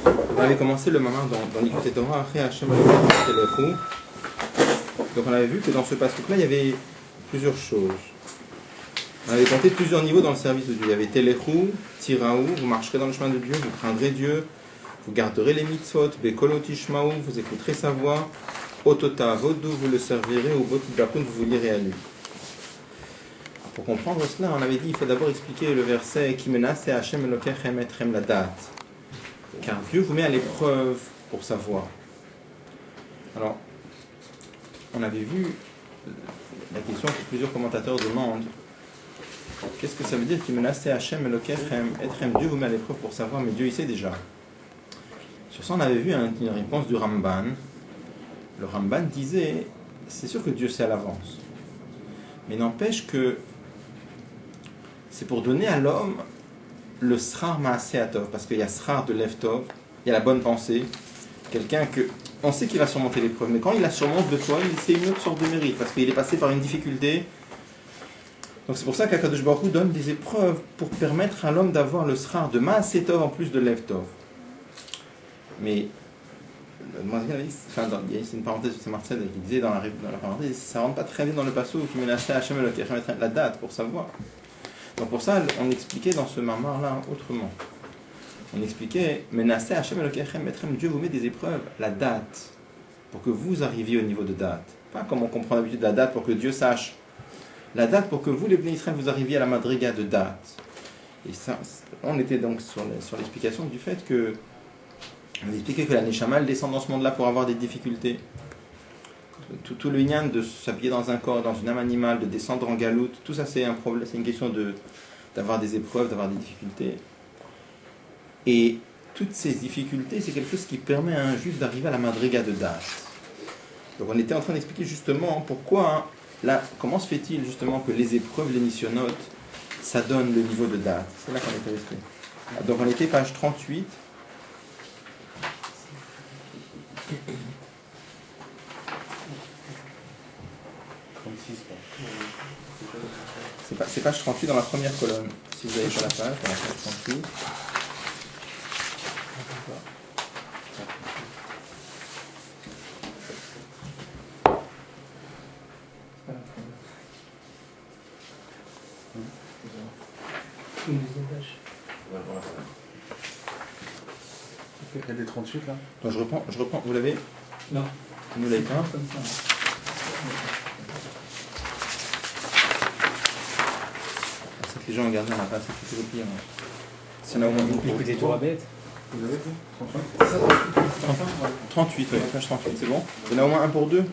On avait commencé le moment dans l'Ikut Torah après Hachem Telechu. Donc on avait vu que dans ce passouk-là, il y avait plusieurs choses. On avait compté plusieurs niveaux dans le service de Dieu. Il y avait Telechu, Tiraou, vous marcherez dans le chemin de Dieu, vous craindrez Dieu, vous garderez les mitzvot, Bekolot Ishmaou, vous écouterez sa voix, Otota Vodou, vous le servirez, ou Botibakun, vous vous lirez à lui. Pour comprendre cela, on avait dit il faut d'abord expliquer le verset qui menace Hachem Elokechem etrem la date. Car Dieu vous met à l'épreuve pour sa voix. Alors, on avait vu la question que plusieurs commentateurs demandent. Qu'est-ce que ça veut dire qui menace Hachem Elokechem etrem? Dieu vous met à l'épreuve pour sa voix, mais Dieu il sait déjà. Sur ça, on avait vu une réponse du Ramban. Le Ramban disait c'est sûr que Dieu sait à l'avance, mais n'empêche que c'est pour donner à l'homme le srar maaseh atov, parce qu'il y a srar de lev-tov, il y a la bonne pensée, quelqu'un que on sait qu'il va surmonter l'épreuve, mais quand il la surmonte de toi, c'est une autre sorte de mérite, parce qu'il est passé par une difficulté. Donc c'est pour ça qu'Akadosh Baruch Hu donne des épreuves pour permettre à l'homme d'avoir le srar de maaseh tov en plus de lev-tov. Mais c'est une parenthèse de Marcel qui disait dans la parenthèse, ça ne rentre pas très bien dans le passouk qui menaçait Hachem Elokechem la date pour savoir. Donc pour ça, on expliquait dans ce marmar-là autrement. On expliquait, menacé Hachem Elokechem etrem, Dieu vous met des épreuves, la date, pour que vous arriviez au niveau de date. Pas comme on comprend d'habitude la date pour que Dieu sache. La date pour que vous, les Bnei Israël, vous arriviez à la madriga de date. Et ça, on était donc sur l'explication du fait que on expliquait que la Neshama elle descend dans ce monde-là pour avoir des difficultés. Tout le yann de s'habiller dans un corps, dans une âme animale, de descendre en galoute, tout ça c'est un problème, c'est une question d'avoir des épreuves, d'avoir des difficultés. Et toutes ces difficultés, c'est quelque chose qui permet à un juif d'arriver à la madriga de date. Donc on était en train d'expliquer justement pourquoi, là, comment se fait-il justement que les épreuves, les missionotes, ça donne le niveau de date. C'est là qu'on était resté. Donc on était page 38. C'est page 38 dans la première colonne. Si vous avez sur la page, dans la page 38. Il y a des 38 là. Donc je reprends. Vous l'avez? Non. Vous ne l'avez pas? C'est que les gens regardent, on n'a pas assez de pire. C'est là au moins une. Écoutez, tout bête. Vous avez fait 38, oui, page 38, c'est bon? Il y en a au moins un pour deux.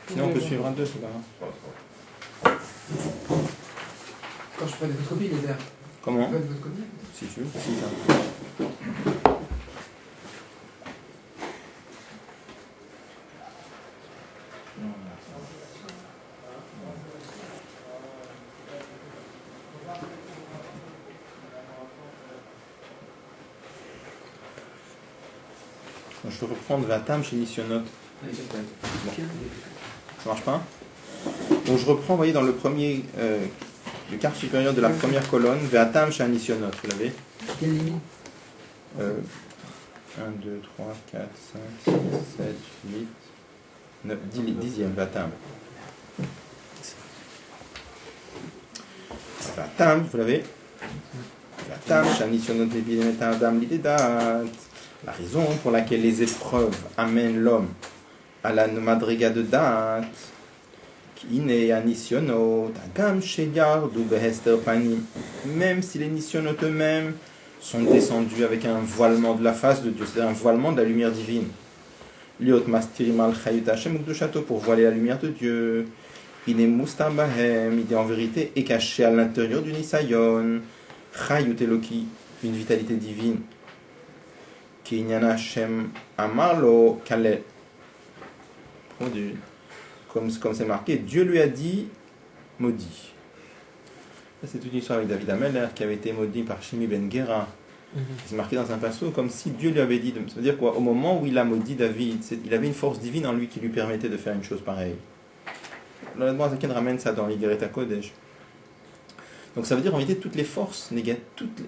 Sinon on peut suivre un deux, c'est pas grave. Quand je fais des photocopies, les airs. Comment? Vous faites votre copie? Si tu veux. Si, ça. Je peux reprendre Vatam chez Nissionot. Bon. Ça marche pas? Donc je reprends, vous voyez, dans le premier, le quart supérieur de la première colonne, Vatam chez Nissionot, vous l'avez? Quelle ligne? 1, 2, 3, 4, 5, 6, 7, 8, 9, 10e, Vatam. Vatam, vous l'avez? Vatam chez Nissionot, Adam, l'idédat. La raison pour laquelle les épreuves amènent l'homme à la madriga de date, même si les nisyonotes eux-mêmes sont descendus avec un voilement de la face de Dieu, c'est-à-dire un voilement de la lumière divine. Pour voiler la lumière de Dieu. Il est en vérité est caché à l'intérieur du Nisayon, Chayut Eloki, une vitalité divine. Comme c'est marqué, Dieu lui a dit maudit. C'est toute une histoire avec David Ameller qui avait été maudit par Shimi Ben Gera. C'est marqué dans un passage comme si Dieu lui avait dit. Ça veut dire quoi? Au moment où il a maudit David, il avait une force divine en lui qui lui permettait de faire une chose pareille. Le Zaken ramène ça dans l'Igeret HaKodesh. Donc ça veut dire en réalité toutes les forces négatives,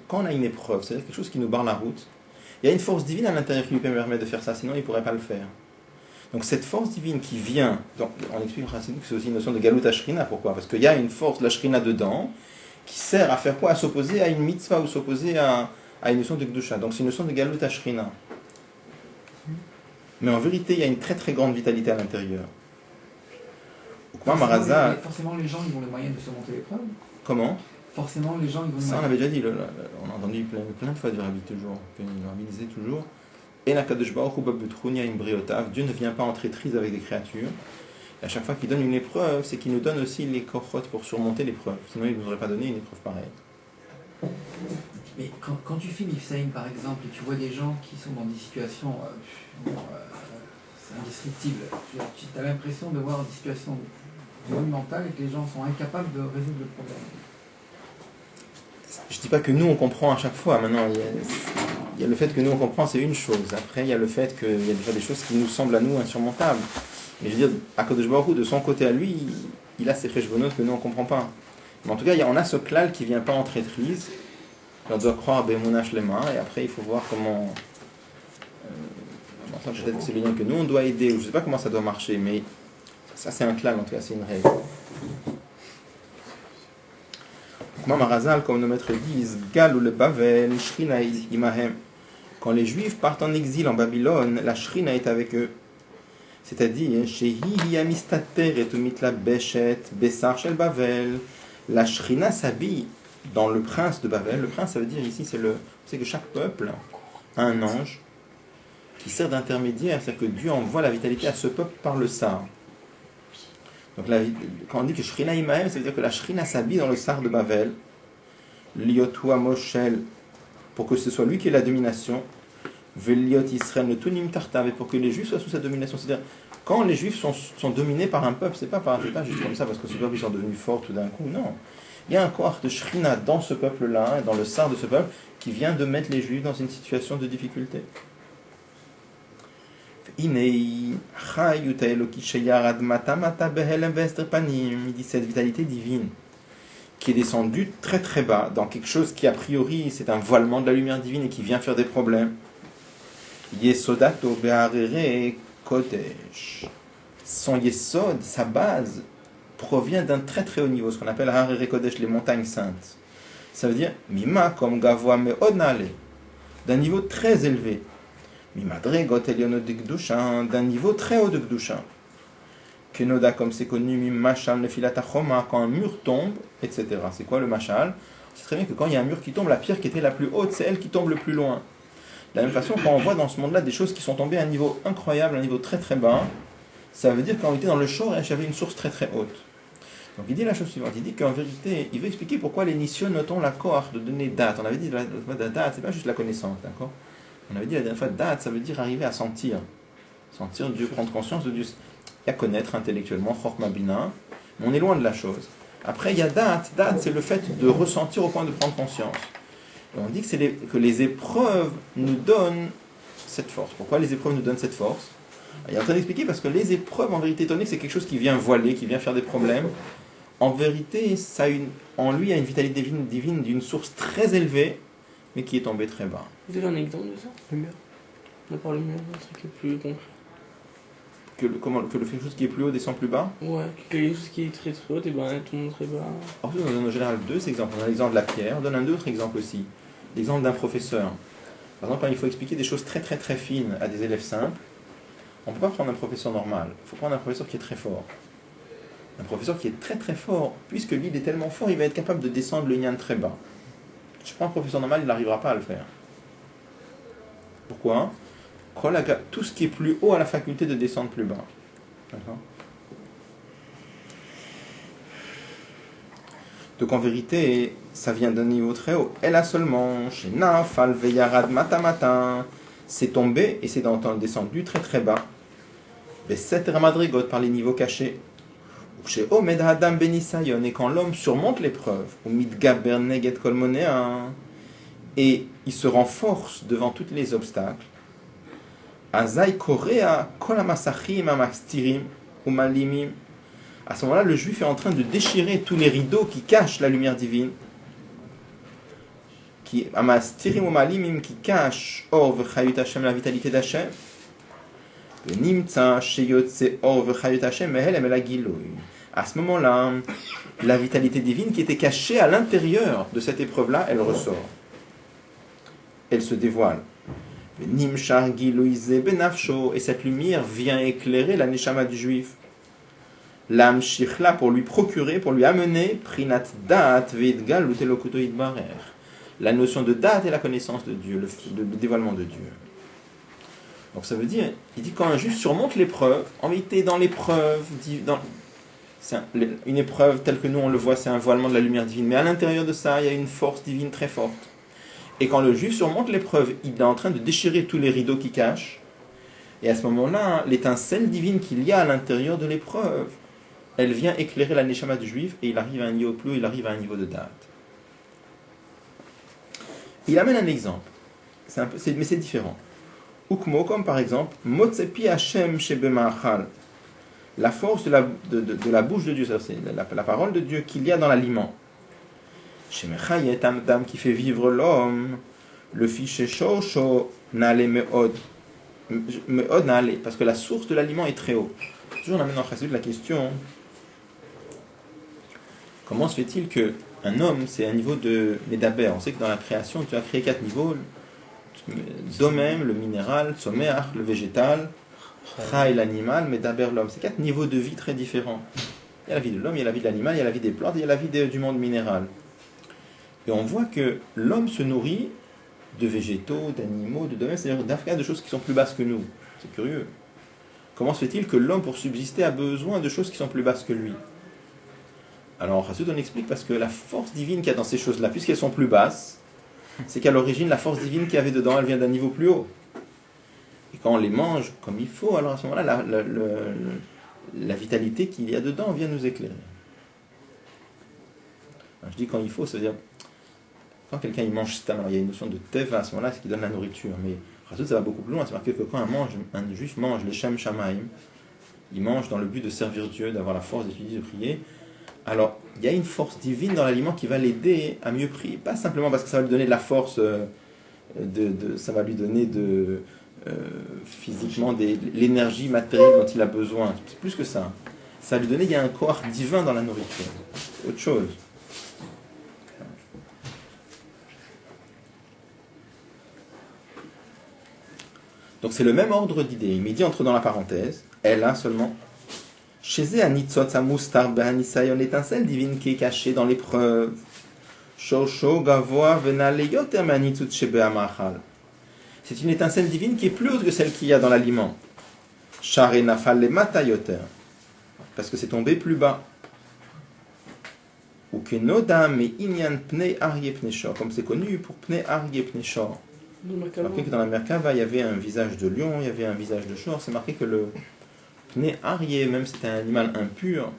quand on a une épreuve, c'est-à-dire quelque chose qui nous barre la route, Il y a une force divine à l'intérieur qui lui permet de faire ça, sinon il ne pourrait pas le faire. Donc cette force divine qui vient, donc on explique que c'est aussi une notion de Galut Ashrina, pourquoi? Parce qu'il y a une force de la Shrina dedans, qui sert à faire quoi? À s'opposer à une mitzvah ou s'opposer à une notion de Gdusha. Donc c'est une notion de Galut Ashrina. Mais en vérité, il y a une très très grande vitalité à l'intérieur. Forcément, les gens ils ont les moyens de surmonter l'épreuve. Comment? Forcément, les gens ils vont. Ça, on avait déjà dit, on a entendu plein de fois du Rabbi toujours, que le Rabbi disait toujours. Et la Kadosh Baruch Hu Babutrunia Imbriotav, Dieu ne vient pas en traîtrise avec des créatures. Et à chaque fois qu'il donne une épreuve, c'est qu'il nous donne aussi les kochot pour surmonter l'épreuve. Sinon, il ne nous aurait pas donné une épreuve pareille. Mais quand tu fais Mifsaïm par exemple, et tu vois des gens qui sont dans des situations c'est indescriptible, tu as l'impression de voir des situations monumentales et que les gens sont incapables de résoudre le problème. Je ne dis pas que nous on comprend à chaque fois. Maintenant, il y a le fait que nous on comprend, c'est une chose. Après, il y a le fait qu'il y a déjà des choses qui nous semblent à nous insurmontables. Mais je veux dire, HaKadosh Baruch Hu, de son côté à lui, il a ses cheshbonot que nous on ne comprend pas. Mais en tout cas, on a ce klal qui ne vient pas en traîtrise. On doit croire Be'emunah Shlema, et après il faut voir comment ça, peut-être que c'est le lien que nous on doit aider, ou je ne sais pas comment ça doit marcher, mais ça c'est un klal, en tout cas c'est une règle. Marazal, comme nos maîtres disent, Gal ou le Bavel, Shrina imahem. Quand les Juifs partent en exil en Babylone, la Shrina est avec eux. C'est-à-dire, Shehi yamistater et umitla beshet, besar shel Bavel. La Shrina s'habille dans le prince de Babel. Le prince, ça veut dire ici, c'est que chaque peuple a un ange qui sert d'intermédiaire, c'est-à-dire que Dieu envoie la vitalité à ce peuple par le sar. Donc quand on dit que Shrina Imahem, ça veut dire que la Shrina s'habille dans le sar de Babel, Liotua Moshel, pour que ce soit lui qui ait la domination, Veliot Israël ne tunim tartav, et pour que les Juifs soient sous sa domination. C'est-à-dire, quand les Juifs sont dominés par un peuple, c'est pas juste comme ça parce que ce peuple ils sont devenus forts tout d'un coup, non. Il y a un corps de Shrina dans ce peuple-là, dans le sar de ce peuple, qui vient de mettre les Juifs dans une situation de difficulté. Il dit cette vitalité divine qui est descendue très très bas dans quelque chose qui a priori c'est un voilement de la lumière divine et qui vient faire des problèmes. Yesodato be'arere kodesh. Son yesod, sa base, provient d'un très très haut niveau, ce qu'on appelle Harere Kodesh, les montagnes saintes. Ça veut dire Mima comme Gavoa me'od nale, d'un niveau très élevé. Mimadregot elionot de Gdusha, d'un niveau très haut de Gdusha. Kenoda, comme c'est connu, Mimachal nefilata choma, quand un mur tombe, etc. C'est quoi le machal? C'est très bien que quand il y a un mur qui tombe, la pierre qui était la plus haute, c'est elle qui tombe le plus loin. De la même façon, quand on voit dans ce monde-là des choses qui sont tombées à un niveau incroyable, à un niveau très très bas, ça veut dire qu'en réalité, dans le Shoresh, il y avait une source très très haute. Donc il dit la chose suivante, il dit qu'en vérité, il veut expliquer pourquoi les Nisyon notons la cohort de donner date. On avait dit la date, c'est pas juste la connaissance, d'accord? On avait dit la dernière fois, date, ça veut dire arriver à sentir. Sentir Dieu, prendre conscience de Dieu. Il y a connaître intellectuellement, Chorma Bina, mais on est loin de la chose. Après, il y a date, c'est le fait de ressentir au point de prendre conscience. Et on dit que les épreuves nous donnent cette force. Pourquoi les épreuves nous donnent cette force? Il est en train d'expliquer parce que les épreuves, en vérité, étant donné que c'est quelque chose qui vient voiler, qui vient faire des problèmes, en vérité, en lui, il y a une vitalité divine d'une source très élevée, mais qui est tombée très bas. Vous avez un exemple de ça? Le mur. On parle du mur, un truc qui est plus concret. Que quelque chose qui est plus haut descend plus bas? Ouais, quelque chose qui est très très haut, et ben tout le monde très bas. En plus, on donne en général deux exemples. On a l'exemple de la pierre, on donne un autre exemple aussi. L'exemple d'un professeur. Par exemple, quand il faut expliquer des choses très très très fines à des élèves simples, on ne peut pas prendre un professeur normal. Il faut prendre un professeur qui est très fort. Un professeur qui est très très fort, puisque lui il est tellement fort, il va être capable de descendre le nyan très bas. Si je prends un professeur normal, il n'arrivera pas à le faire. Pourquoi? Tout ce qui est plus haut a la faculté de descendre plus bas. D'accord? Donc en vérité, ça vient d'un niveau très haut. Elle a seulement, chez Nafal Veyarad Matamata, c'est tombé et c'est descendu très très bas. Mais cette ramadrigot par les niveaux cachés. Chez Omed Hadam Benisayon, et quand l'homme surmonte l'épreuve, ou Midgaber Neget Kolmonea, et il se renforce devant tous les obstacles. Azai Korea Kolamasachim Amastirim Umalimim. À ce moment-là, le juif est en train de déchirer tous les rideaux qui cachent la lumière divine, qui amastirim umalimim qui cache or v'chayut Hashem, la vitalité d'Hashem. Nimtza sheyotse or v'chayut Hashem mehelem el hagiloy. À ce moment-là, la vitalité divine qui était cachée à l'intérieur de cette épreuve-là, elle ressort. Elle se dévoile. Nimshar giloize benafsho, et cette lumière vient éclairer la neshama du juif. L'âme shichla, pour lui procurer, pour lui amener prinat da'at ve'idgal utelokuto idbarer. La notion de da'at est la connaissance de Dieu, le dévoilement de Dieu. Donc ça veut dire, il dit quand un juif surmonte l'épreuve, en vérité dans l'épreuve, une épreuve telle que nous on le voit, c'est un voilement de la lumière divine, mais à l'intérieur de ça, il y a une force divine très forte. Et quand le juif surmonte l'épreuve, il est en train de déchirer tous les rideaux qui cachent, et à ce moment-là, l'étincelle divine qu'il y a à l'intérieur de l'épreuve, elle vient éclairer la neshama du juif, et il arrive à un niveau plus haut, il arrive à un niveau de date. Il amène un exemple, mais c'est différent. Ukmo, comme par exemple, Motsepi Hashem Shebemachal, la force de la bouche de Dieu, ça c'est la parole de Dieu qu'il y a dans l'aliment. Shemechayet Amdam, qui fait vivre l'homme, le fiché Shosho Nale Meod Nale, parce que la source de l'aliment est très haut. Toujours on amène en chassid la question, comment se fait-il qu'un homme, c'est un niveau de Medaber? On sait que dans la création, tu as créé 4 niveaux. Domem, le minéral, Tzomeach, le végétal, Chai, l'animal, Medaber, l'homme. C'est 4 niveaux de vie très différents. Il y a la vie de l'homme, il y a la vie de l'animal, il y a la vie des plantes, il y a la vie du monde minéral. Et on voit que l'homme se nourrit de végétaux, d'animaux, de domaines, c'est-à-dire d'Afrique, de choses qui sont plus basses que nous. C'est curieux. Comment se fait-il que l'homme, pour subsister, a besoin de choses qui sont plus basses que lui? Alors, ensuite, on explique parce que la force divine qu'il y a dans ces choses-là, puisqu'elles sont plus basses, c'est qu'à l'origine, la force divine qu'il y avait dedans, elle vient d'un niveau plus haut. Et quand on les mange comme il faut, alors à ce moment-là, la vitalité qu'il y a dedans vient nous éclairer. Alors, je dis quand il faut, c'est-à-dire, quand quelqu'un il mange stam, alors il y a une notion de teva à ce moment-là, c'est qui donne la nourriture. Mais ensuite, ça va beaucoup plus loin. C'est marqué que quand un juif mange les shem shamaim, il mange dans le but de servir Dieu, d'avoir la force d'étudier, de prier. Alors, il y a une force divine dans l'aliment qui va l'aider à mieux prier. Pas simplement parce que ça va lui donner de la force, ça va lui donner physiquement l'énergie matérielle dont il a besoin. C'est plus que ça. Ça va lui donner, il y a un corps divin dans la nourriture. C'est autre chose. Donc c'est le même ordre d'idée. Il me dit entre dans la parenthèse, elle a seulement... Chez Anitzot Samustar Behanisayon, l'étincelle divine qui est cachée dans l'épreuve. Shosho Gavoa Venaleyot Amanitzut Shebeamachal. C'est une étincelle divine qui est plus haute que celle qu'il y a dans l'aliment. Share Nafal le Matayoter. Parce que c'est tombé plus bas. Ou que Nodam et Inyan Pnei Arye Pneshor. Comme c'est connu pour Pnei Arye Pneshor. C'est marqué que dans la Merkava, il y avait un visage de lion, il y avait un visage de shor. C'est marqué que le Pnei Arye, même si c'était un animal impur,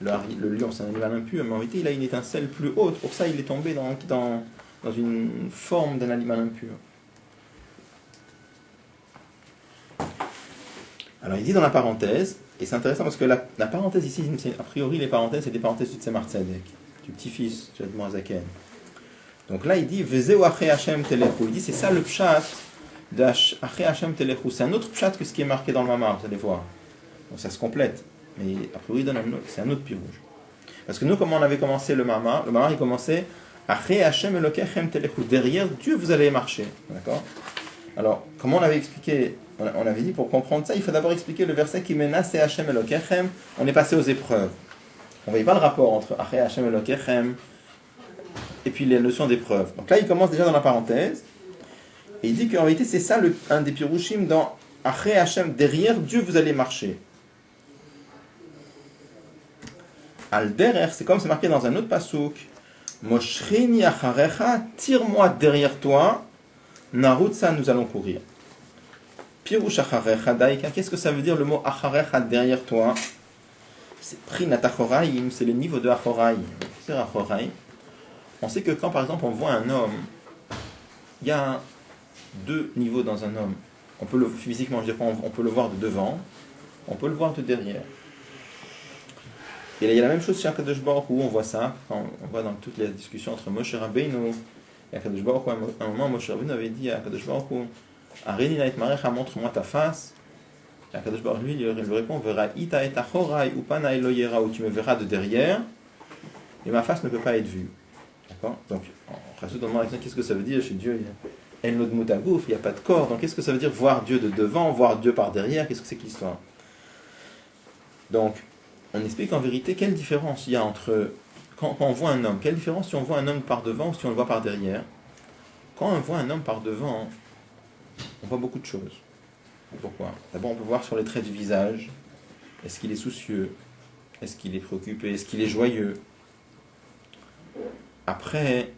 le lion c'est un animal impur, mais en réalité il a une étincelle plus haute, pour ça il est tombé dans une forme d'un animal impur. Alors il dit dans la parenthèse, et c'est intéressant parce que la parenthèse ici, a priori les parenthèses c'est des parenthèses du Tzemar Tzedek, du petit-fils de Admor Zaken. Donc là il dit Vezeu Ache Hashem Telechu, il dit c'est ça le pshat de Ache Hashem Telechu, c'est un autre pshat que ce qui est marqué dans le Mamar, vous allez voir. Donc ça se complète, mais a priori c'est un autre pirouge. Parce que nous, comment on avait commencé le Mamar il commençait Ache Hashem Elokechem Telechu, derrière Dieu vous allez marcher, d'accord? Alors, comment on avait expliqué, on avait dit pour comprendre ça, il faut d'abord expliquer le verset qui menace Hashem Elokechem, on est passé aux épreuves. On ne voyait pas le rapport entre Ache Hashem Elokechem et puis les notions d'épreuve. Donc là, il commence déjà dans la parenthèse, et il dit qu'en réalité, c'est ça un des pirouchim dans Ache Hashem, derrière Dieu vous allez marcher. Al-derer, c'est comme c'est marqué dans un autre pasouk. Moshrini acharecha, tire-moi derrière toi. Narutsa, nous allons courir. Pirouch acharecha daika, qu'est-ce que ça veut dire le mot acharecha derrière toi? C'est prinat achoraim, c'est le niveau de achoraim. C'est achoraim. On sait que quand par exemple on voit un homme, il y a 2 niveaux dans un homme. On peut physiquement, je veux dire, on peut le voir de devant, on peut le voir de derrière. Et là, il y a la même chose chez Akadosh Baruch Hu, on voit ça, quand on voit dans toutes les discussions entre Moshe Rabbeinu Et Akadosh Baruch Hu, à un moment, Moshe Rabbeinu avait dit à Akadosh Baruch Hu, Arini na et marecha, montre-moi ta face. Et Akadosh Baruch Hu lui répond, Vera ita et achorai upana eloyera, où tu me verras de derrière, et ma face ne peut pas être vue. D'accord? Donc, on rajoute dans le moment, qu'est-ce que ça veut dire chez Dieu? El no dmut haguf, il n'y a pas de corps. Donc, qu'est-ce que ça veut dire voir Dieu de devant, voir Dieu par derrière? Qu'est-ce que c'est que l'histoire? Donc, on explique en vérité quelle différence il y a entre quand on voit un homme, quelle différence si on voit un homme par devant ou si on le voit par derrière. Quand on voit un homme par devant, on voit beaucoup de choses. Pourquoi? D'abord, on peut voir sur les traits du visage. Est-ce qu'il est soucieux? Est-ce qu'il est préoccupé? Est-ce qu'il est joyeux? Après,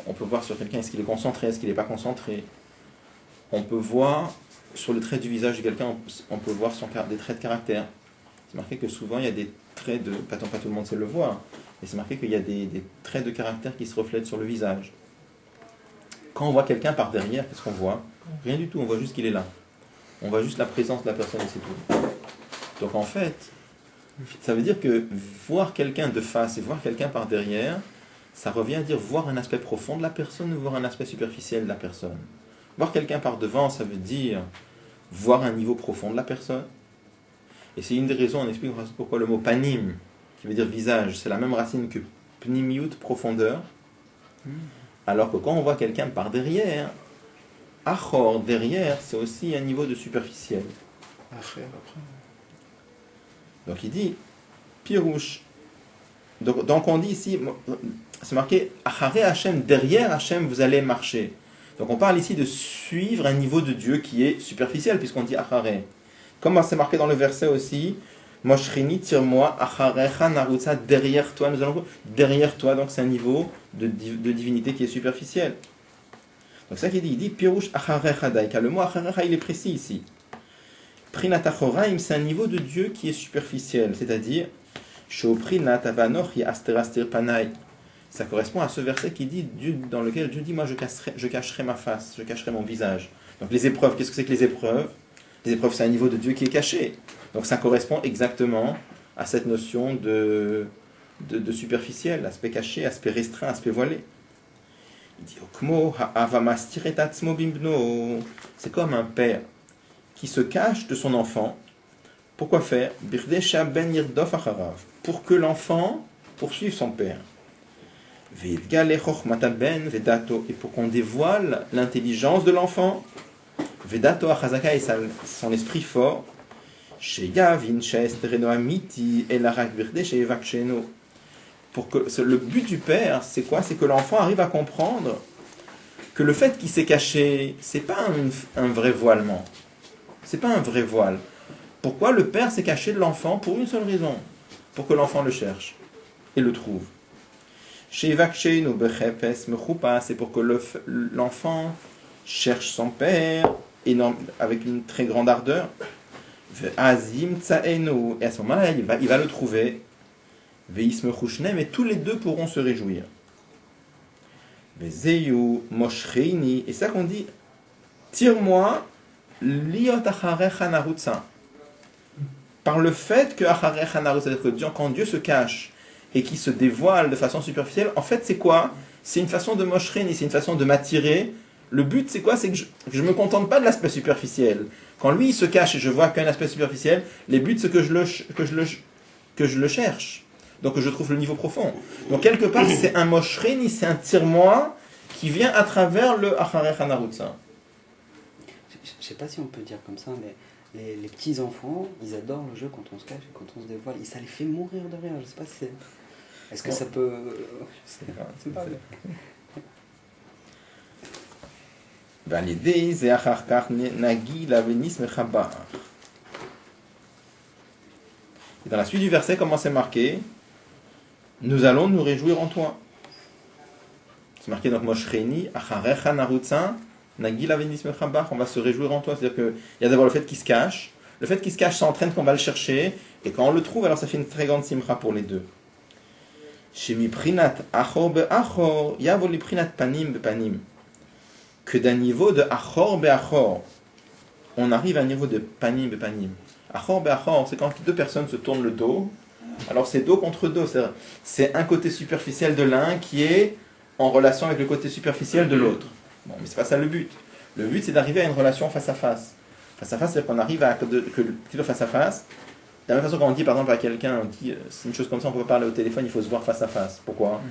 on peut voir sur quelqu'un, est-ce qu'il est concentré? Est-ce qu'il n'est pas concentré? On peut voir sur le trait du visage de quelqu'un, on peut voir des traits de caractère. C'est marqué que souvent il y a des traits de... Pas tout le monde sait le voir, mais c'est marqué qu'il y a des traits de caractère qui se reflètent sur le visage. Quand on voit quelqu'un par derrière, qu'est-ce qu'on voit? Rien du tout, on voit juste qu'il est là. On voit juste la présence de la personne et c'est tout. Donc en fait, ça veut dire que voir quelqu'un de face et voir quelqu'un par derrière, ça revient à dire voir un aspect profond de la personne ou voir un aspect superficiel de la personne. Voir quelqu'un par devant, ça veut dire voir un niveau profond de la personne. Et c'est une des raisons, on explique pourquoi le mot panim, qui veut dire visage, c'est la même racine que pnimiut, profondeur. Alors que quand on voit quelqu'un par derrière, achor, derrière, c'est aussi un niveau de superficiel. Après. Donc il dit, pirouche. Donc on dit ici, c'est marqué, acharé Hachem, derrière Hachem, vous allez marcher. Donc on parle ici de suivre un niveau de Dieu qui est superficiel, puisqu'on dit acharé. Comme c'est marqué dans le verset aussi, Moshrini, tire-moi, acharecha narutza, derrière toi, nous allons derrière toi, donc c'est un niveau de divinité qui est superficiel. Donc ça qu'il dit, il dit, pirouche acharecha daika. Le mot acharecha, il est précis ici. Prinat achoraim, c'est un niveau de Dieu qui est superficiel, c'est-à-dire, shoprinat avanoch asterastir panai. Ça correspond à ce verset qui dit, dans lequel Dieu dit, moi je cacherai ma face, je cacherai mon visage. Donc les épreuves, qu'est-ce que c'est que les épreuves? Les épreuves, c'est un niveau de Dieu qui est caché. Donc ça correspond exactement à cette notion de superficiel, aspect caché, aspect restreint, aspect voilé. Il dit, c'est comme un père qui se cache de son enfant. Pourquoi faire? Pour que l'enfant poursuive son père. Et pour qu'on dévoile l'intelligence de l'enfant, Vedato achazaka et son esprit fort, pour que le but du père, c'est quoi? C'est que l'enfant arrive à comprendre que le fait qu'il s'est caché, c'est pas un vrai voilement. C'est pas un vrai voile. Pourquoi le père s'est caché de l'enfant? Pour une seule raison, pour que l'enfant le cherche et le trouve. C'est pour que l'enfant cherche son père avec une très grande ardeur. Et à ce moment-là, il va le trouver. Et tous les deux pourront se réjouir. Et ça qu'on dit, tire-moi, par le fait que c'est-à-dire que quand Dieu se cache et qui se dévoile de façon superficielle, en fait c'est quoi? C'est une façon de moshrini, c'est une façon de m'attirer. Le but c'est quoi? C'est que je ne me contente pas de l'aspect superficiel. Quand lui il se cache et je vois qu'un aspect superficiel, les buts c'est que je le cherche. Donc que je trouve le niveau profond. Donc quelque part c'est un moshrini, c'est un tire-moi qui vient à travers le acharech hanarutza. Je ne sais pas si on peut dire comme ça, mais les petits enfants, ils adorent le jeu quand on se cache et quand on se dévoile. Et ça les fait mourir de rire. Je ne sais pas si c'est... Est-ce que ça peut... Je sais pas. Et dans la suite du verset, comment c'est marqué? Nous allons nous réjouir en toi. C'est marqué donc Moshcheni, Acharecha Narutza, Nagil Avenis Mechabach, on va se réjouir en toi. C'est-à-dire qu'il y a d'abord le fait qu'il se cache. Le fait qu'il se cache, ça entraîne qu'on va le chercher. Et quand on le trouve, alors ça fait une très grande simcha pour les deux. Shemi Prinat Achor Be'achor, Yavoli Prinat Panim Be'panim. Que d'un niveau de Achor Be'achor, on arrive à un niveau de Panim Be'panim. Achor Be'achor, c'est quand deux personnes se tournent le dos. Alors c'est dos contre dos. C'est un côté superficiel de l'un qui est en relation avec le côté superficiel de l'autre. Bon, mais c'est pas ça le but. Le but, c'est d'arriver à une relation face à face. Face à face, c'est-à-dire qu'on arrive à que le face à face. De la même façon, quand on dit par exemple à quelqu'un, on dit c'est une chose comme ça, on peut pas parler au téléphone, il faut se voir face à face. Pourquoi?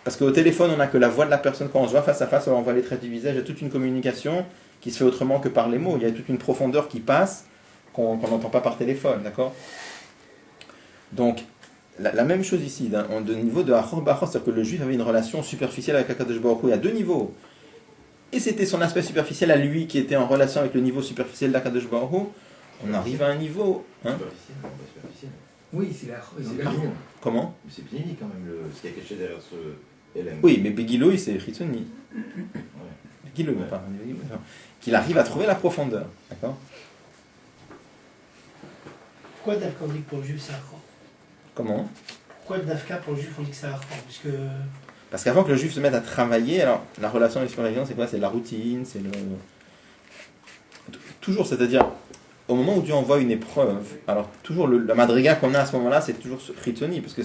Parce qu'au téléphone, on n'a que la voix de la personne. Quand on se voit face à face, on voit les traits du visage. Il y a toute une communication qui se fait autrement que par les mots. Il y a toute une profondeur qui passe qu'on n'entend pas par téléphone, d'accord? Donc, la même chose ici, de niveau de Achor Bachor, c'est-à-dire que le juif avait une relation superficielle avec Akadosh Baruch Hu. Il y a deux niveaux. Et c'était son aspect superficiel à lui qui était en relation avec le niveau superficiel d'Akadosh Baruch Hu. On arrive à un niveau. Hein? Superficiel, non, pas superficiel. Oui, c'est la. C'est la- mignon. Comment? Mais c'est pénible quand même, ce qui est caché derrière ce LM. Oui, mais Begiloi, c'est Chitsoni. Ouais. Begiloi, Ouais. pas. Qu'il arrive à trouver la profondeur. D'accord? Pourquoi Dafka on dit que pour le juif c'est Achor? Comment? Pourquoi Dafka pour le juif on dit que c'est Achor? Parce que Parce qu'avant que le juif se mette à travailler, alors la relation avec l'expérience, c'est quoi? C'est la routine, c'est le. Toujours, c'est-à-dire, au moment où Dieu envoie une épreuve, alors toujours la madriga qu'on a à ce moment-là, c'est toujours ce Chitsoni, parce que.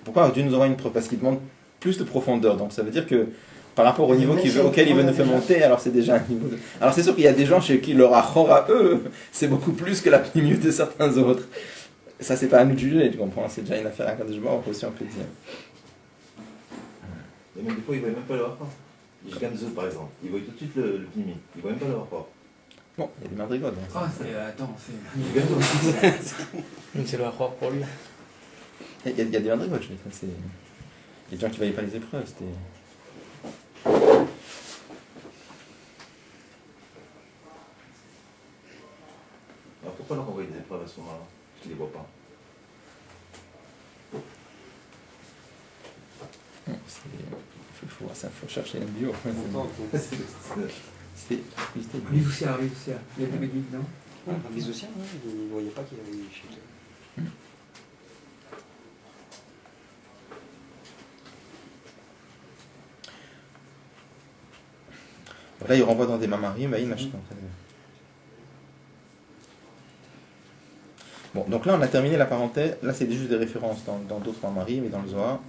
Pourquoi Dieu nous envoie une épreuve? Parce qu'il demande plus de profondeur. Donc ça veut dire que par rapport au niveau auquel il veut nous faire monter, alors c'est déjà un niveau de... Alors c'est sûr qu'il y a des gens chez qui leur achor à eux, c'est beaucoup plus que la mieux de certains autres. Ça, c'est pas à nous de juger, tu comprends? C'est déjà une affaire à Kadosh Baruch Hu aussi, on peut dire. Et même des fois, ils ne voient même pas le rapport. Les Gamzo, par exemple, ils voient tout de suite le pnimi. Ils ne voient même pas le rapport. Bon, il y a des madrigotes. Hein. Ah, c'est. Attends, c'est. Les Gamzo, C'est le rapport pour lui. Il y a des madrigotes, je veux dire. C'est... Les gens qui ne voyaient pas les épreuves, c'était... alors pourquoi leur envoyer des épreuves à ce moment-là? Je ne les vois pas. faut chercher un bio. C'est... Lui aussi, il y a des bénéfices, non? Les Ossiens, ils ne voyaient pas qu'il y avait chez eux. Là, il renvoie dans des mamarim, bah, il m'achète. Bon, donc là, on a terminé la parenthèse. Là, c'est juste des références dans d'autres mamarim et dans le Zohar.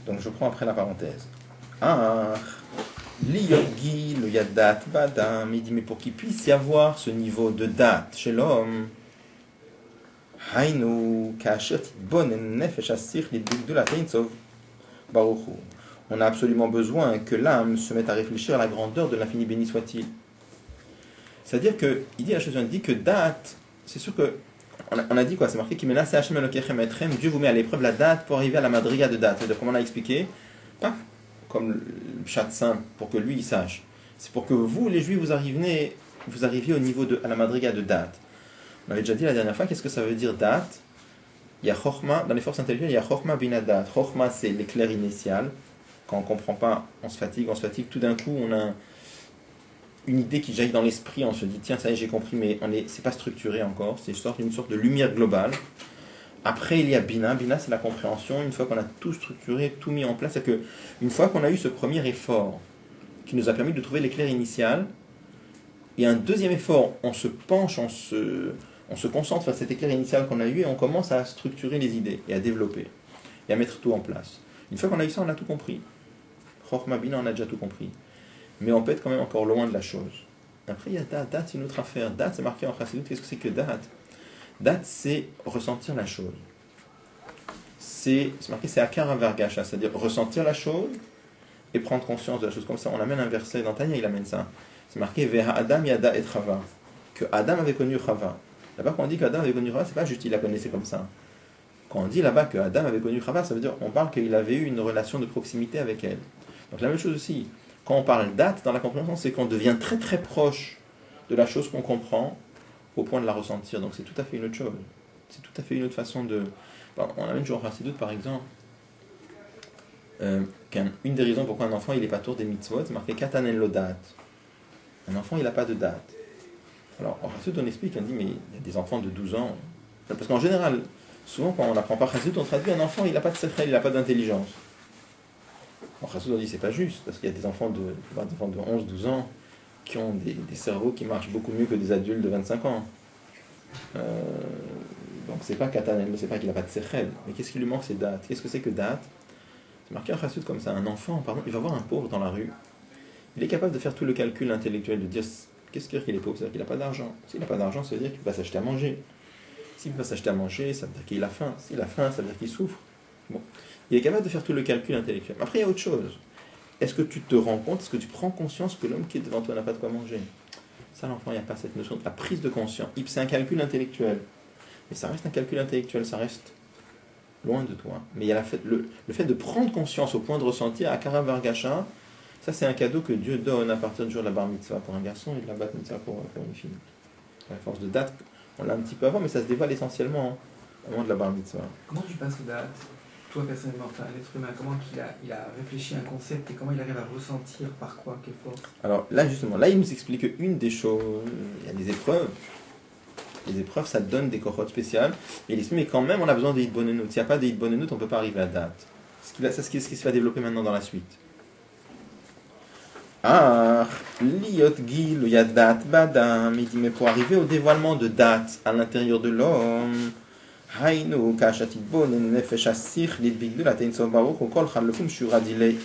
Donc, je prends après la parenthèse. Ah, l'yogi, le yadat, badam, il dit, mais pour qu'il puisse y avoir ce niveau de date chez l'homme, hainu, kashet, bonen, nefesh, asir, l'idbigdula, teinsov, baruchu. On a absolument besoin que l'âme se mette à réfléchir à la grandeur de l'infini, béni soit-il. C'est-à-dire que, il dit la chose, il dit que date, c'est sûr que, on a dit quoi, c'est marqué qu'il menace Hashem Elokechem Etrem, Dieu vous met à l'épreuve la date pour arriver à la madriga de date. C'est-à-dire, comme on a expliqué, pas comme le chat simple, pour que lui il sache. C'est pour que vous, les juifs, vous arriviez au niveau à la madriga de date. On avait déjà dit la dernière fois, qu'est-ce que ça veut dire date? Il y a Chochma, dans les forces intellectuelles, il y a Chochma binadat. Chochma, c'est l'éclair initial. Quand on ne comprend pas, on se fatigue, tout d'un coup, on a une idée qui jaillit dans l'esprit, on se dit, tiens, ça y est, j'ai compris, mais c'est pas structuré encore, c'est une sorte de lumière globale. Après, il y a Bina. Bina, c'est la compréhension, une fois qu'on a tout structuré, tout mis en place, c'est qu'une fois qu'on a eu ce premier effort, qui nous a permis de trouver l'éclair initial, et un deuxième effort, on se penche, on se concentre sur cet éclair initial qu'on a eu, et on commence à structurer les idées, et à développer, et à mettre tout en place. Une fois qu'on a eu ça, on a tout compris. Chochma Bina, on a déjà tout compris. Mais on peut être quand même encore loin de la chose. Après, il y a date. Date, c'est une autre affaire. Date, c'est marqué en Chassidut. Qu'est-ce que c'est que date? Date, c'est ressentir la chose. C'est marqué, c'est akara vergasha, c'est-à-dire ressentir la chose et prendre conscience de la chose. Comme ça, on amène un verset dans Tanya, il amène ça. C'est marqué Veha Adam Yada et Chava. Que Adam avait connu Chava. Là-bas, quand on dit qu'Adam avait connu Chava, c'est pas juste il la connaissait comme ça. Quand on dit là-bas que Adam avait connu Chava, ça veut dire on parle qu'il avait eu une relation de proximité avec elle. Donc la même chose aussi. Quand on parle date dans la compréhension, c'est qu'on devient très très proche de la chose qu'on comprend au point de la ressentir. Donc c'est tout à fait une autre chose. C'est tout à fait une autre façon de... Bon, on amène toujours en Chassidut par exemple. Une des raisons pourquoi un enfant il n'est pas tour des mitzvot, c'est marqué Katanen lo date. Un enfant il n'a pas de date. Alors en Chassidut on explique, on dit mais il y a des enfants de 12 ans. Parce qu'en général, souvent quand on n'apprend pas Chassidut, on traduit un enfant il n'a pas de secret, il n'a pas d'intelligence. En Chassidut on dit c'est pas juste, parce qu'il y a des enfants de 11-12 ans qui ont des cerveaux qui marchent beaucoup mieux que des adultes de 25 ans. Donc c'est pas Katanel, c'est pas qu'il n'a pas de sechet. Mais qu'est-ce qui lui manque, c'est date. Qu'est-ce que c'est que date? C'est marqué en chassout comme ça, un enfant, pardon, il va voir un pauvre dans la rue. Il est capable de faire tout le calcul intellectuel, de dire qu'est-ce qu'il y a qu'il est pauvre, c'est-à-dire qu'il n'a pas d'argent. S'il n'a pas d'argent, ça veut dire qu'il ne peut pas s'acheter à manger. S'il ne peut pas s'acheter à manger, ça veut dire qu'il a faim. S'il a faim, ça veut dire qu'il souffre. Bon. Il est capable de faire tout le calcul intellectuel. Après, il y a autre chose. Est-ce que tu te rends compte, est-ce que tu prends conscience que l'homme qui est devant toi n'a pas de quoi manger? Ça, l'enfant, il n'y a pas cette notion de la prise de conscience. C'est un calcul intellectuel. Mais ça reste un calcul intellectuel, ça reste loin de toi. Mais il y a le fait de prendre conscience au point de ressentir à Karavargasha, ça c'est un cadeau que Dieu donne à partir du jour de la bar mitzvah pour un garçon et de la bat mitzvah pour une fille. À la force de date, on l'a un petit peu avant, mais ça se dévoile essentiellement au moment de la bar mitzvah. Comment tu passes au date? Toi personnellement, enfin, l'être humain, comment il a réfléchi à un concept et comment il arrive à ressentir par quoi, quelle force? Alors là justement, là il nous explique une des choses, il y a des épreuves. Les épreuves, ça donne des cohortes spéciales. Et il explique, mais quand même, on a besoin de hitbonenut. S'il n'y a pas de hitbonenut, on ne peut pas arriver à date. C'est ce qui se va développer maintenant dans la suite. Ah, liot gil, il y a date, badam. Il dit, mais pour arriver au dévoilement de date à l'intérieur de l'homme, hainu, kashat hitbonen, nefesh asich, litbigdul, atein sov baruch, ukol chalefum shuradilei.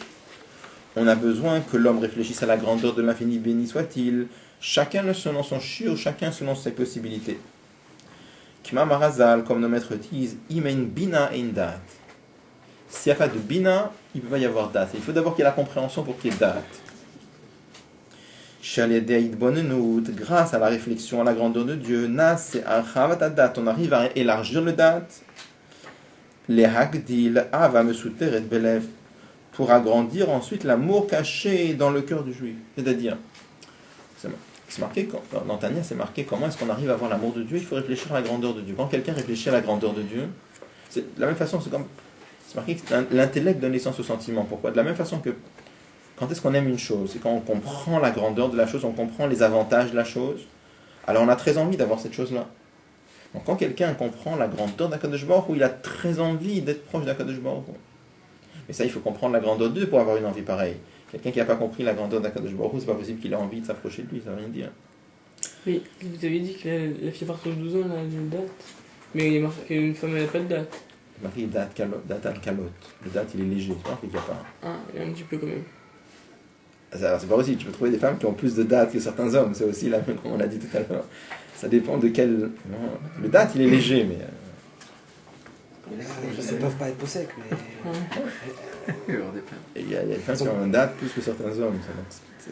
On a besoin que l'homme réfléchisse à la grandeur de l'infini, béni soit-il. Chacun selon son shur, chacun selon ses possibilités. Kma marazal, comme nos maîtres disent, imen bina ein dat. S'il n'y a pas de bina, il ne peut pas y avoir dat. Il faut d'abord qu'il y ait la compréhension pour qu'il y ait dat. Grâce à la réflexion, à la grandeur de Dieu, nas et archavat dat, on arrive à élargir le dat. Les hagdil ava mesouter et belev, pour agrandir ensuite l'amour caché dans le cœur du juif. C'est-à-dire, c'est marqué, dans Tania, c'est marqué comment est-ce qu'on arrive à voir l'amour de Dieu. Il faut réfléchir à la grandeur de Dieu. Quand quelqu'un réfléchit à la grandeur de Dieu, c'est de la même façon, c'est marqué que l'intellect donne naissance au sentiment. Pourquoi? De la même façon que quand est-ce qu'on aime une chose? C'est quand on comprend la grandeur de la chose, on comprend les avantages de la chose. Alors on a très envie d'avoir cette chose-là. Donc quand quelqu'un comprend la grandeur d'Akadosh Baruch Hu, il a très envie d'être proche d'Akadosh Baruch Hu. Mais ça, il faut comprendre la grandeur de Dieu pour avoir une envie pareille. Quelqu'un qui n'a pas compris la grandeur d'Akadosh Baruch Hu, c'est pas possible qu'il ait envie de s'approcher de lui, ça ne veut rien dire. Mais vous avez dit que la fille à partir de 12 ans, elle a une date. Mais il est marqué qu'une femme, elle n'a pas de date. C'est marqué date al kalot. Le date, il est léger, c'est pas marqué qu'il n'y a pas. Ah, il y a un petit peu quand même. Alors, c'est pas possible, tu peux trouver des femmes qui ont plus de dates que certains hommes, c'est aussi la même, comme on l'a dit tout à l'heure. Ça dépend de quel. Non, le date, il est léger, mais. Ils ne peuvent pas être possèques, mais. Et il y a des femmes qui ont une date plus que certains hommes.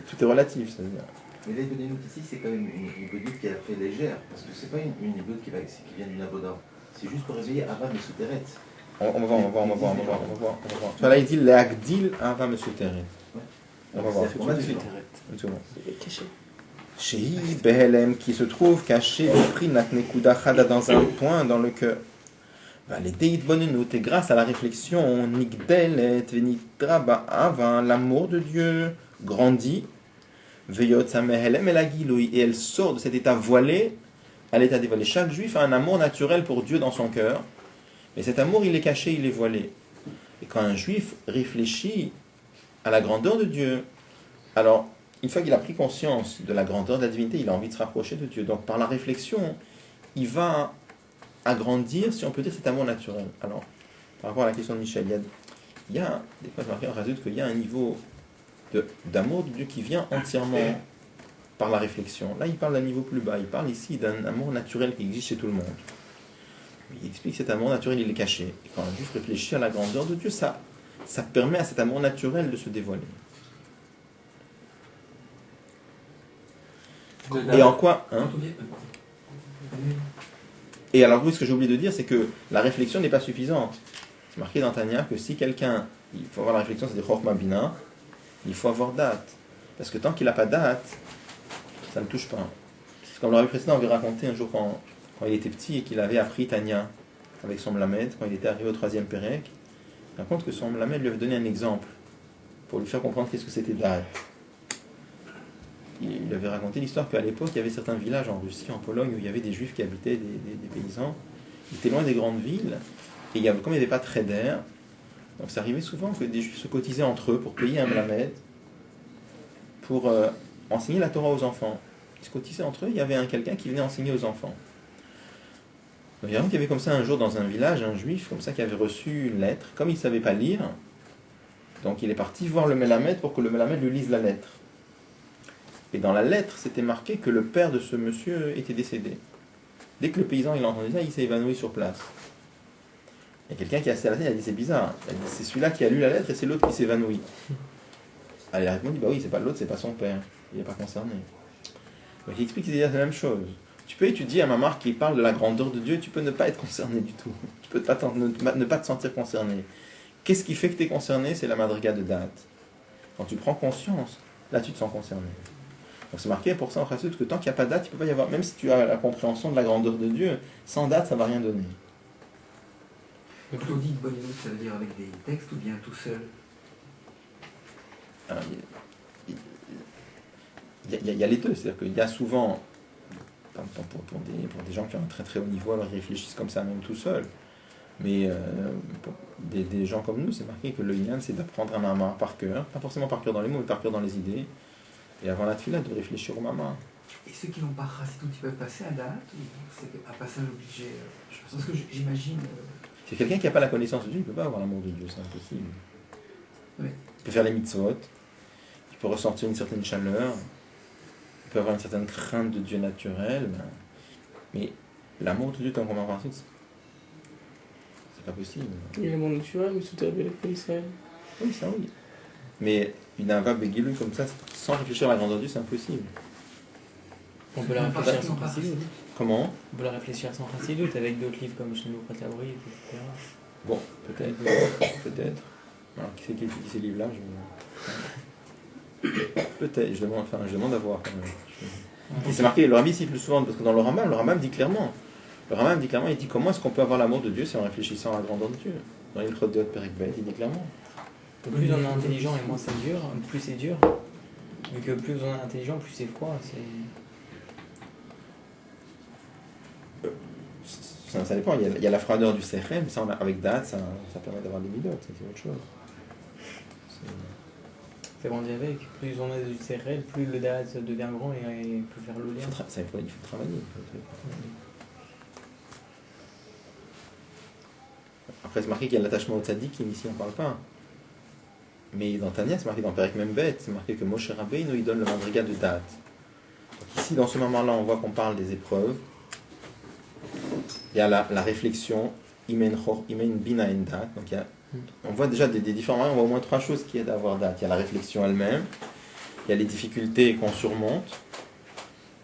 Tout est relatif, ça veut dire. Mais l'Ibonenout ici, c'est quand même une Ibonenout qui a fait légère, parce que c'est pas une Ibonenout qui vient d'une avoda. C'est juste pour réveiller Ava Mesuteret. On va voir. Soit là, il dit l'agdil Ava Mesuteret. On va voir. Une seconde. Shehi Behelem, qui se trouve caché l'esprit Natnekuda Chada dans un point dans le cœur. Va les Deitbonenut, et grâce à la réflexion, Nigdelet, Venitra Ba'ava, l'amour de Dieu grandit. Veyot Samehelem el Agiloui, et elle sort de cet état voilé à l'état dévoilé. Chaque juif a un amour naturel pour Dieu dans son cœur, mais cet amour, il est caché, il est voilé. Et quand un juif réfléchit à la grandeur de Dieu, alors, une fois qu'il a pris conscience de la grandeur de la divinité, il a envie de se rapprocher de Dieu. Donc, par la réflexion, il va agrandir, si on peut dire, cet amour naturel. Alors, par rapport à la question de Michel, il y a des fois, je marquais en rajoute qu'il y a un niveau d'amour de Dieu qui vient entièrement par la réflexion. Là, il parle d'un niveau plus bas. Il parle ici d'un amour naturel qui existe chez tout le monde. Il explique que cet amour naturel, il est caché. Et quand un juif réfléchit à la grandeur de Dieu, ça permet à cet amour naturel de se dévoiler. Et en quoi Et alors, oui, ce que j'ai oublié de dire, c'est que la réflexion n'est pas suffisante. C'est marqué dans Tania que si quelqu'un, il faut avoir la réflexion, c'est des Chokhmah Bina, il faut avoir date. Parce que tant qu'il n'a pas date, ça ne touche pas. C'est comme l'année précédente, on avait raconté un jour quand il était petit et qu'il avait appris Tania avec son Mlamed, quand il était arrivé au 3e Pérec, il raconte que son Mlamed lui avait donné un exemple pour lui faire comprendre qu'est-ce que c'était date. Il avait raconté l'histoire qu'à l'époque, il y avait certains villages en Russie, en Pologne, où il y avait des juifs qui habitaient, des paysans. Ils étaient loin des grandes villes, et comme il n'y avait pas très d'air, donc ça arrivait souvent que des juifs se cotisaient entre eux pour payer un mlamed, pour enseigner la Torah aux enfants. Ils se cotisaient entre eux, il y avait quelqu'un qui venait enseigner aux enfants. Donc, il y avait comme ça un jour dans un village, un juif comme ça qui avait reçu une lettre, comme il ne savait pas lire, Donc il est parti voir le Melamed pour que le Melamed lui lise la lettre. Et dans la lettre, c'était marqué que le père de ce monsieur était décédé. Dès que le paysan il a entendu ça, il s'est évanoui sur place. Il y a quelqu'un qui a assis à la tête, il a dit c'est bizarre. Il a dit c'est celui-là qui a lu la lettre et c'est l'autre qui s'évanouit. Alors il a répondu bah oui, c'est pas l'autre, c'est pas son père. Il n'est pas concerné. Donc il explique qu'il dit la même chose. Tu peux étudier un mamar qui parle de la grandeur de Dieu, tu peux ne pas être concerné du tout. Tu peux ne pas te sentir concerné. Qu'est-ce qui fait que tu es concerné? C'est la madriga de date. Quand tu prends conscience, là tu te sens concerné. Donc c'est marqué pour ça en Chassidut que tant qu'il n'y a pas de date, il ne peut pas y avoir, même si tu as la compréhension de la grandeur de Dieu, sans date ça ne va rien donner. Donc on dit bonne écoute, ça veut dire avec des textes ou bien tout seul? Alors, il y a les deux, c'est-à-dire qu'il y a souvent, pour des gens qui ont un très très haut niveau, alors ils réfléchissent comme ça même tout seuls. Mais pour des gens comme nous, c'est marqué que le Inyan, c'est d'apprendre un mamar par cœur, pas forcément par cœur dans les mots, mais par cœur dans les idées, et avant la tefila, de réfléchir au mamar. Et ceux qui n'ont pas Chassidut, ils peuvent passer à date ou c'est un passage obligé? Parce que j'imagine. Si quelqu'un qui n'a pas la connaissance de Dieu, il ne peut pas avoir l'amour de Dieu, c'est impossible. Oui. Il peut faire les mitzvot, il peut ressentir une certaine chaleur, il peut avoir une certaine crainte de Dieu naturel, mais l'amour de Dieu, tant qu'on va avoir c'est pas possible. Il y a l'amour naturel, mais tout est révélé pour Israël. Oui, ça oui. Mais une ava begilou comme ça, sans réfléchir à la grandeur de Dieu, c'est impossible. On peut la réfléchir sans Chassidut. Comment? On peut la réfléchir sans Chassidut avec d'autres livres comme Chez nous, Prête la Bride, etc. Bon, peut-être. Peut-être. Alors, qui c'est qui étudie ces livres-là Peut-être, je demande à voir quand même. Et c'est marqué, le Rabbi cite plus souvent, parce que dans le Rambam dit clairement. Le Rambam dit clairement, il dit comment est-ce qu'on peut avoir l'amour de Dieu, c'est en réfléchissant à la grandeur de Dieu. Dans l'Ilchot Deot Perek Bet, il dit clairement. Plus on est intelligent et moins c'est dur, plus c'est dur. Vu que plus on est intelligent, plus c'est froid. Ça dépend, il y a la froideur du Sechem, mais ça, avec date, ça permet d'avoir des midotes, c'est autre chose. C'est grandi avec. Plus on a du CRL, plus le date devient grand et peut faire le lien. Il faut travailler. Après, c'est marqué qu'il y a l'attachement au tzaddik, ici on ne parle pas. Mais dans Tania, c'est marqué dans Perek Membet, c'est marqué que Moshe Rabbeinu il donne le madriga de date. Donc ici, dans ce moment-là, on voit qu'on parle des épreuves. Il y a la réflexion, Imen Bina en date. Donc on voit déjà des différents moyens, on voit au moins trois choses qui aident à avoir date. Il y a la réflexion elle-même, il y a les difficultés qu'on surmonte,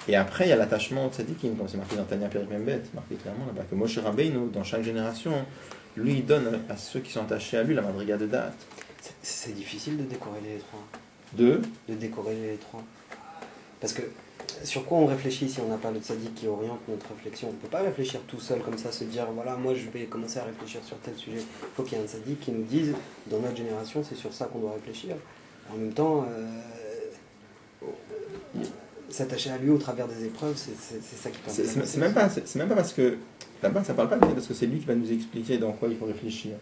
et après il y a l'attachement au tzadikim, comme c'est marqué dans Tania Perek Membet, c'est marqué clairement là-bas que Moshe Rabbeinu, dans chaque génération, lui il donne à ceux qui sont attachés à lui la madriga de date. C'est difficile de décorréler les trois. De décorréler les trois. Parce que sur quoi on réfléchit si on n'a pas le tzaddik qui oriente notre réflexion? On ne peut pas réfléchir tout seul comme ça, se dire voilà, moi je vais commencer à réfléchir sur tel sujet. Il faut qu'il y ait un tzaddik qui nous dise dans notre génération c'est sur ça qu'on doit réfléchir. En même temps, s'attacher à lui au travers des épreuves, c'est ça qui permet. C'est même pas parce que là-bas ça parle pas de lui, parce que c'est lui qui va nous expliquer dans quoi il faut réfléchir.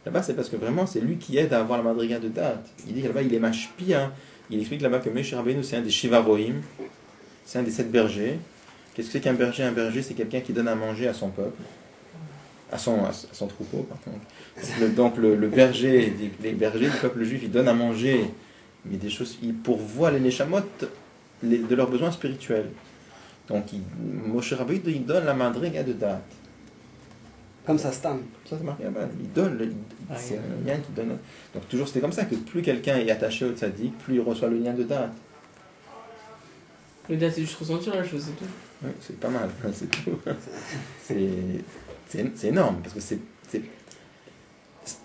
Là-bas c'est parce que vraiment c'est lui qui aide à avoir la madriga de date. Il dit que là-bas il est mashpi, hein. Il explique là-bas que Moshe Rabbeinu c'est un des Shivaroim. C'est un des 7 bergers. Qu'est-ce que c'est qu'un berger? Un berger, c'est quelqu'un qui donne à manger à son peuple, à son troupeau, par contre. Donc le berger, les bergers du peuple juif, ils donnent à manger, mais des choses, ils pourvoient les neshamot de leurs besoins spirituels. Donc Moshe Rabbeinu, il donne la madriga de date. Comme ça, Stam. Ça, c'est marqué là-bas. Il donne, c'est un lien qui donne. Donc toujours, c'était comme ça, que plus quelqu'un est attaché au tzaddik, plus il reçoit le lien de date. Le date, c'est juste ressentir la chose, c'est tout. Oui, c'est pas mal, c'est tout. C'est énorme, parce que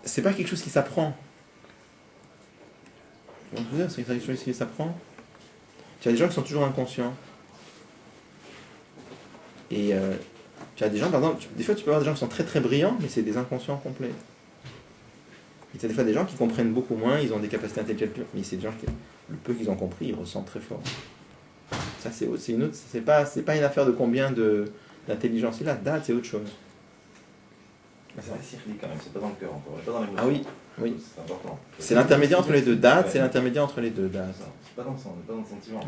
c'est pas quelque chose qui s'apprend. C'est quelque chose qui s'apprend. Tu as des gens qui sont toujours inconscients. Et tu as des gens, par exemple, des fois tu peux avoir des gens qui sont très très brillants, mais c'est des inconscients complets. Et tu as des fois des gens qui comprennent beaucoup moins, ils ont des capacités intellectuelles, mais c'est des gens qui, le peu qu'ils ont compris, ils ressentent très fort. Ça c'est une autre, c'est pas une affaire de combien d'intelligence il a, date c'est autre chose. C'est la syrie quand même, c'est pas dans le cœur encore, c'est pas dans les Ah oui, oui. C'est important. C'est l'intermédiaire entre les deux, date, c'est l'intermédiaire entre les deux, date. C'est pas dans le sens, c'est pas dans le sentiment.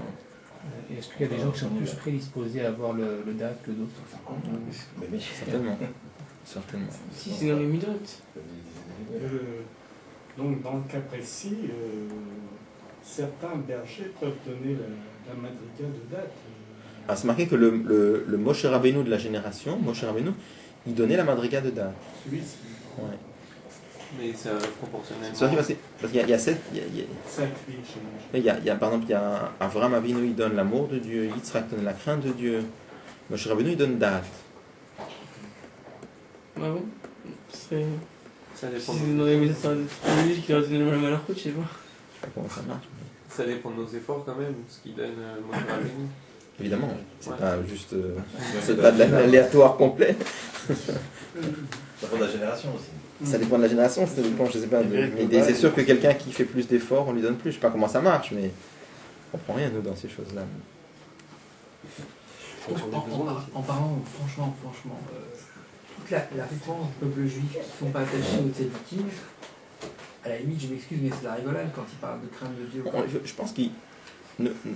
Et est-ce qu'il y a des gens qui sont plus prédisposés à avoir le date que d'autres? Certainement. Certainement. Si, c'est dans les midotes. Donc, dans le cas précis, certains bergers peuvent donner la madriga de date. Ah, c'est marqué que le Moshe Rabbeinu de la génération, Moshe Rabbeinu, il donnait la madriga de date. Celui-ci. Ouais. Mais ça proportionnellement. C'est vrai parce qu'il y a 7. 7, 8, Par exemple, il y a Avram Avinu, il donne l'amour de Dieu, Yitzhak donne la crainte de Dieu, Moshe Rabbeinu, il donne date. Ah bon? C'est. Ça dépend. Si vous auriez mis ça dans lui qui aurait donné la malheur, je sais pas. Je sais pas comment ça marche. Ça dépend de nos efforts quand même, ce qu'il donne Moshe Rabbeinu. Évidemment, c'est Ouais. pas juste. C'est pas de l'aléatoire complet. Ça dépend de la génération aussi. Ça dépend de la génération, ça dépend, je sais pas. Mais c'est sûr que quelqu'un qui fait plus d'efforts, on lui donne plus. Je sais pas comment ça marche, mais on comprend rien, nous, dans ces choses-là. En parlant franchement, toute la France du peuple juif qui ne sont pas attachés aux tzadikim, à la limite, je m'excuse, mais c'est la rigolade quand ils parlent de crainte de Dieu. Je pense que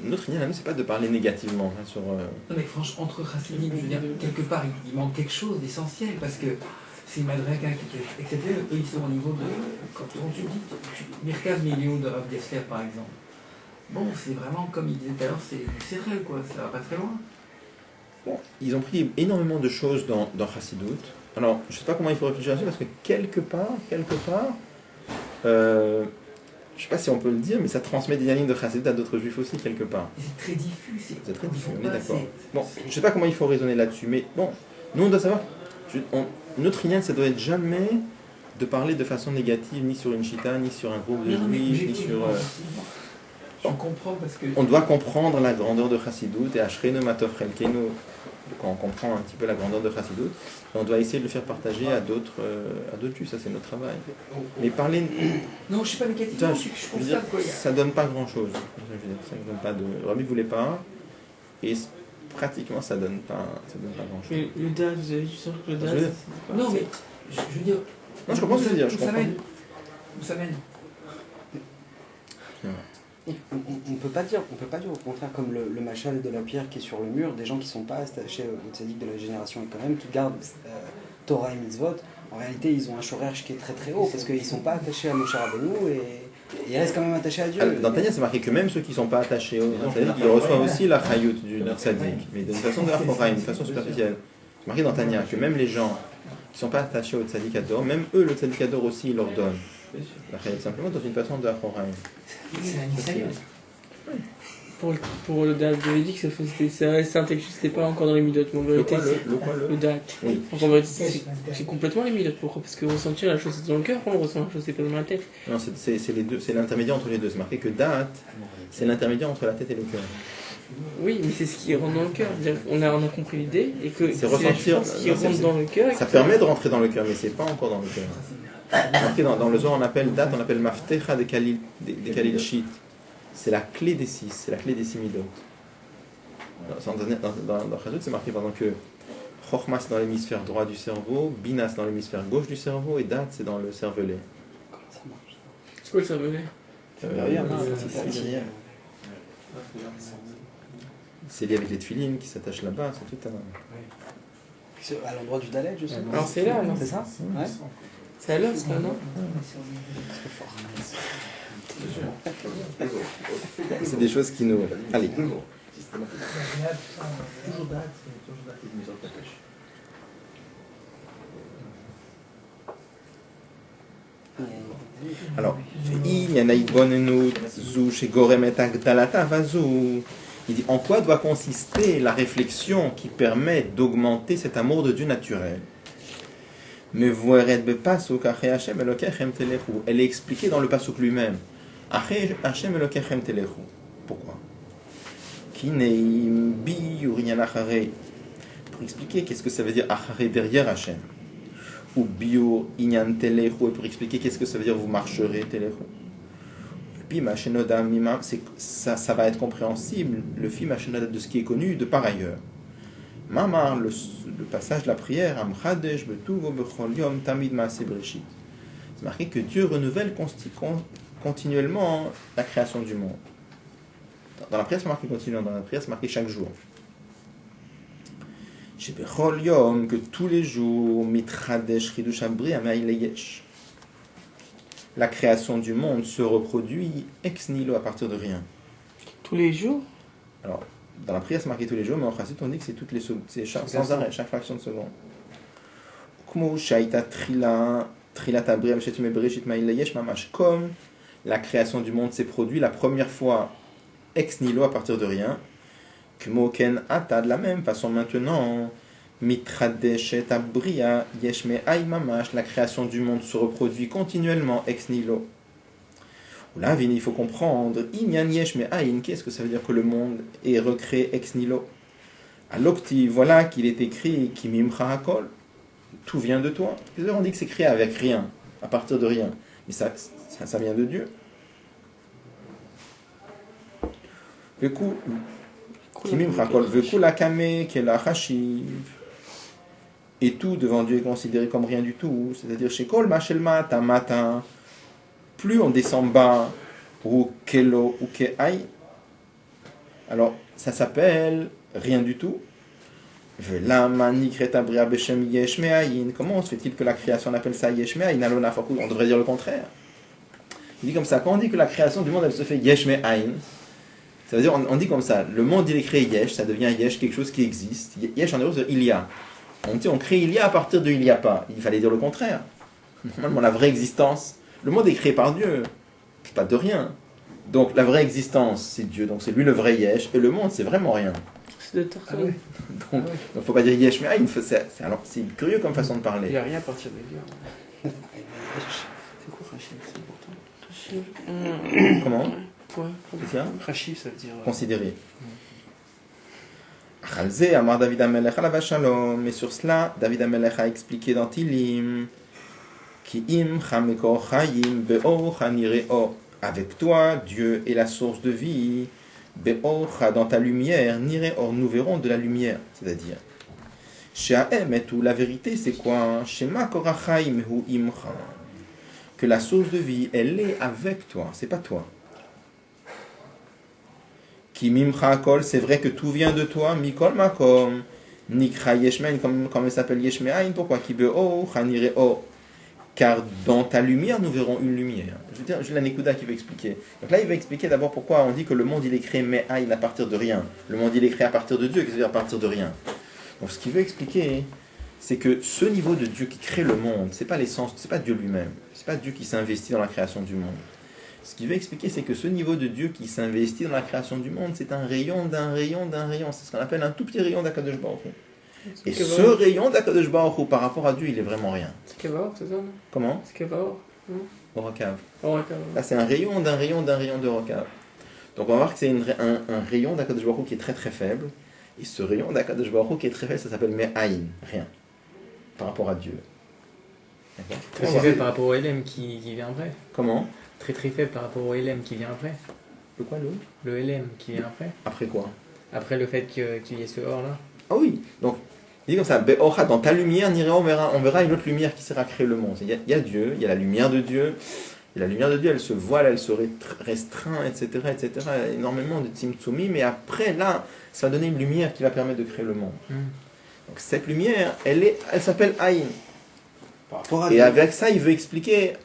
notre ligne à nous, c'est pas de parler négativement sur. Non, mais franchement, entre chassidim, je veux dire, quelque part, il manque quelque chose d'essentiel parce que c'est Madreka qui est exceptionnel. Eux, ils sont au niveau de. Quand tu dis Mirkaz Million de Rav Gessler, par exemple. Bon, c'est vraiment, comme il disait tout à l'heure, c'est du sérieux, quoi. Ça va pas très loin. Bon, ils ont pris énormément de choses dans Chassidut. Alors, je sais pas comment il faut réfléchir là-dessus, parce que quelque part, je sais pas si on peut le dire, mais ça transmet des lignes de Chassidut à d'autres juifs aussi, quelque part. Et c'est très diffus. C'est très diffus, on est d'accord. Bon, je sais pas comment il faut raisonner là-dessus, mais bon, nous on doit savoir, notre ligne, ça doit être jamais de parler de façon négative, ni sur une chita, ni sur un groupe de juifs, ni sur... Je comprends parce que... On doit comprendre la grandeur de Chassidut, et Ashrenu Matov Chelkenu, quand on comprend un petit peu la grandeur de Chassidut, on doit essayer de le faire partager à d'autres juifs, ça c'est notre travail. Mais parler... Non, je suis pas négatif, non, je constate quoi. Ça donne pas grand-chose. Ça donne pas de... Le Rabbi voulait pas, et pratiquement ça donne pas grand-chose. Mais le date, vous avez vu ça que le date... Non, mais je veux dire... Non, je comprends ce que tu veux dire, je comprends. Où ça mène. On peut pas dire au contraire comme le machal de la pierre qui est sur le mur, des gens qui sont pas attachés au tzaddik de la génération et quand même qui gardent Torah et mitzvot. En réalité, ils ont un shoresh qui est très très haut parce qu'ils sont pas attachés à Moshe Rabbeinu et ils restent quand même attachés à Dieu. Dans Tania, c'est marqué que même ceux qui sont pas attachés au tzaddik, ils reçoivent aussi la chayut du tzaddik, mais d'une façon de la d'une façon superficielle. C'est marqué dans Tania que même les gens qui sont pas attachés au tzaddik ador, même eux, le tzaddik ador aussi, ils leur donnent la chayut simplement dans une façon de la C'est un Israël. Pour le date, j'avais dit que c'était pas encore dans les midotes, mais en vérité, le date. Oui. Donc en vérité, c'est complètement les midotes. Pourquoi? Parce que ressentir la chose c'est dans le cœur, on ressent la chose c'est pas dans la tête. Non, c'est les deux, c'est l'intermédiaire entre les deux. C'est marqué que date, c'est l'intermédiaire entre la tête et le cœur. Oui, mais c'est ce qui rentre dans le cœur. On a compris l'idée et que c'est ressentir ce qui rentre dans le cœur. Ça permet de rentrer dans le cœur, mais c'est pas encore dans le cœur. Marqué dans le Zohar, on appelle date, on appelle maftecha des kalil shit. C'est la clé des 6, c'est la clé des 6 midot. Dans Chassidut, c'est marqué pendant que Chochma c'est dans l'hémisphère droit du cerveau, Bina c'est dans l'hémisphère gauche du cerveau et date c'est dans le cervelet. Comment ça marche? C'est quoi le cervelet? C'est lié avec les tefilines qui s'attachent là-bas, c'est tout un... C'est à l'endroit du Dalet, justement. Alors c'est là, non? C'est ça? Ouais. C'est à l'os, là, non? C'est des choses qui nous... Allez. Alors, il dit en quoi doit consister la réflexion qui permet d'augmenter cet amour de Dieu naturel. Elle est expliquée dans le pasuk lui-même. Pourquoi? Pour expliquer qu'est-ce que ça veut dire acharé derrière Hachem. Ou bio inyan telechu, pour expliquer qu'est-ce que ça veut dire vous marcherez telechu. Puis ça va être compréhensible, le film de ce qui est connu de par ailleurs. Mamar, le passage de la prière, c'est marqué que Dieu renouvelle continuellement la création du monde. Dans la prière, c'est marqué continuellement, dans la prière, c'est marqué chaque jour. Que tous les jours, la création du monde se reproduit ex nihilo à partir de rien. Tous les jours? Alors, dans la prière, c'est marqué tous les jours, mais en principe, on dit que c'est toutes les secondes, c'est sans arrêt, chaque fraction de seconde. Comme la création du monde s'est produite la première fois ex nihilo à partir de rien, de la même façon maintenant, la création du monde se reproduit continuellement ex nihilo. Là, il faut comprendre, qu'est-ce que ça veut dire que le monde est recréé ex nihilo? Alokti, voilà qu'il est écrit, Kimimcha Hakol, tout vient de toi. On dit que c'est créé avec rien, à partir de rien. Mais ça vient de Dieu. Kimimcha Hakol, Veku la Kame, Kela Hashiv. Et tout devant Dieu est considéré comme rien du tout. C'est-à-dire, chez Kol Machelma, Tamata. Plus on descend bas, ou kelo, ou ke'ai, alors ça s'appelle rien du tout. Comment se fait-il que la création appelle ça yesh me'ayin? On devrait dire le contraire. Il dit comme ça, quand on dit que la création du monde elle se fait yesh me'ayin, ça veut dire on dit comme ça, le monde il est créé yesh, ça devient yesh, quelque chose qui existe. Yesh en hébreu c'est il y a. On dit on crée il y a à partir de il y a pas. Il fallait dire le contraire. Normalement la vraie existence, le monde est créé par Dieu, pas de rien. Donc la vraie existence, c'est Dieu, donc c'est lui le vrai yesh, et le monde, c'est vraiment rien. C'est de personne. Donc il ne faut pas dire yesh, mais c'est curieux comme façon de parler. Il n'y a rien à partir de Dieu. C'est quoi Rachid? C'est important. Comment? Ouais. Rachid, ça veut dire. Considérer. Chalzé, Amar David Amelech Alav Shalom, mais sur cela, David Amelech a expliqué dans Tilim. Avec toi, Dieu est la source de vie. Dans ta lumière, or nous verrons de la lumière. C'est-à-dire, la vérité, c'est quoi? Que la source de vie, elle est avec toi, c'est pas toi. C'est vrai que tout vient de toi. Mikol makom nikra yeshmein, comme elle s'appelle yeshmein. Pourquoi? Car dans ta lumière, nous verrons une lumière. Je veux dire, j'ai la Nekuda qui veut expliquer. Donc là, il va expliquer d'abord pourquoi on dit que le monde, il est créé me'aïn à partir de rien. Le monde, il est créé à partir de Dieu. Qu'est-ce que ça veut dire à partir de rien? Donc ce qu'il veut expliquer, c'est que ce niveau de Dieu qui crée le monde, c'est pas l'essence, c'est pas Dieu lui-même. C'est pas Dieu qui s'investit dans la création du monde. Ce qu'il veut expliquer, c'est que ce niveau de Dieu qui s'investit dans la création du monde, c'est un rayon d'un rayon d'un rayon. C'est ce qu'on appelle un tout petit rayon d'Akadosh Baruch Hu. Et ce rayon d'Akadosh Baruch Hu par rapport à Dieu, il est vraiment rien. C'est Kevaor, c'est ça, non? Comment? C'est Kevaor, non? Orokav. Orokav. Là, c'est un rayon d'un rayon d'un rayon de Orokav. Donc on va voir que c'est un rayon d'Akadosh Baruch Hu qui est très très faible. Et ce rayon d'Akadosh Baruch Hu qui est très faible, ça s'appelle Me'aïn, rien. Par rapport à Dieu. D'accord? Très faible par rapport au LM qui vient après. Comment? Très très faible par rapport au LM qui vient après. Le quoi, le LM qui vient après. Après quoi? Après le fait qu'il y ait ce or là. Ah oui, donc il dit comme ça, Be'ocha, dans ta lumière, on verra une autre lumière qui sera créée le monde. Il y a Dieu, il y a la lumière de Dieu, et la lumière de Dieu, elle se voile, elle se restreint, etc., etc., énormément de tzimtzumi, mais après, là, ça va donner une lumière qui va permettre de créer le monde. Donc cette lumière, elle s'appelle Aïn. Et avec ça, il veut expliquer,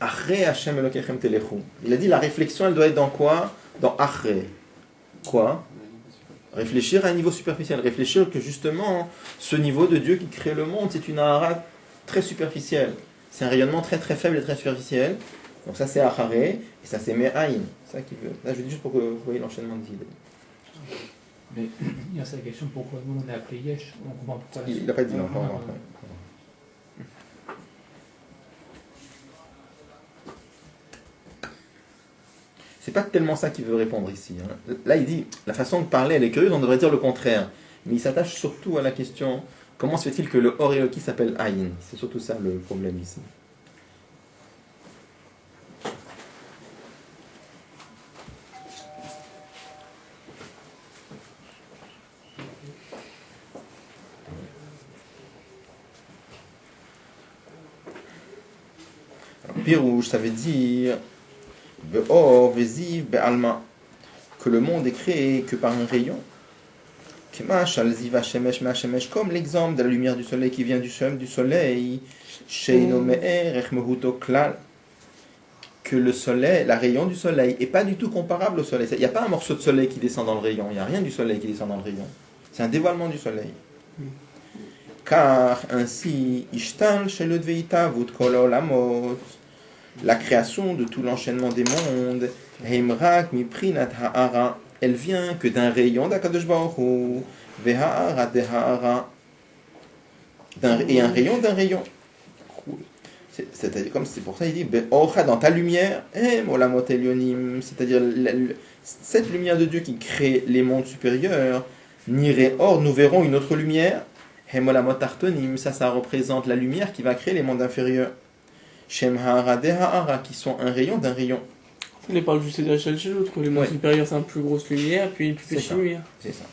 Achre Hashem Elokechem Telechu. Il a dit la réflexion, elle doit être dans quoi? Dans Achre. Quoi? Réfléchir à un niveau superficiel. Réfléchir que justement, ce niveau de Dieu qui crée le monde, c'est une ahara très superficielle. C'est un rayonnement très très faible et très superficiel. Donc ça c'est Achare, et ça c'est Me'aïn. C'est ça qu'il veut. Là je dis juste pour que vous voyez l'enchaînement des idées. Mais il y a cette question, pourquoi nous on est appelé Yesh? On comprend pourquoi. Il n'a pas dit encore. C'est pas tellement ça qu'il veut répondre ici. Là, il dit, la façon de parler, elle est curieuse, on devrait dire le contraire. Mais il s'attache surtout à la question, comment se fait-il que le Or Eloki s'appelle Aïn? C'est surtout ça le problème ici. Pirouge, ça veut dire que le monde est créé que par un rayon. Kemashal ziva shemesh ma shemesh, comme l'exemple de la lumière du soleil qui vient du soleil, sheino me'erech mehuto klal, que le soleil, la rayon du soleil, est pas du tout comparable au soleil. Il n'y a pas un morceau de soleil qui descend dans le rayon, il n'y a rien du soleil qui descend dans le rayon. C'est un dévoilement du soleil. Car ainsi, ishtal shelot veitavut kol olamot, la création de tout l'enchaînement des mondes, heimrak miprinat ha'ara, elle vient que d'un rayon d'Akadosh Baruch Hu, veha'ara de ha'ara, et un rayon d'un rayon. C'est-à-dire, comme c'est pour ça, il dit, Be'ocha, dans ta lumière, molamot elyonim, c'est-à-dire cette lumière de Dieu qui crée les mondes supérieurs, niré or, nous verrons une autre lumière, molamot artonim, ça représente la lumière qui va créer les mondes inférieurs. Shem ha'ara de ha'ara, qui sont un rayon d'un rayon. On parle juste de l'échelle chez l'autre. Les mondes supérieurs, c'est une plus grosse lumière, puis une plus petite lumière. C'est ça.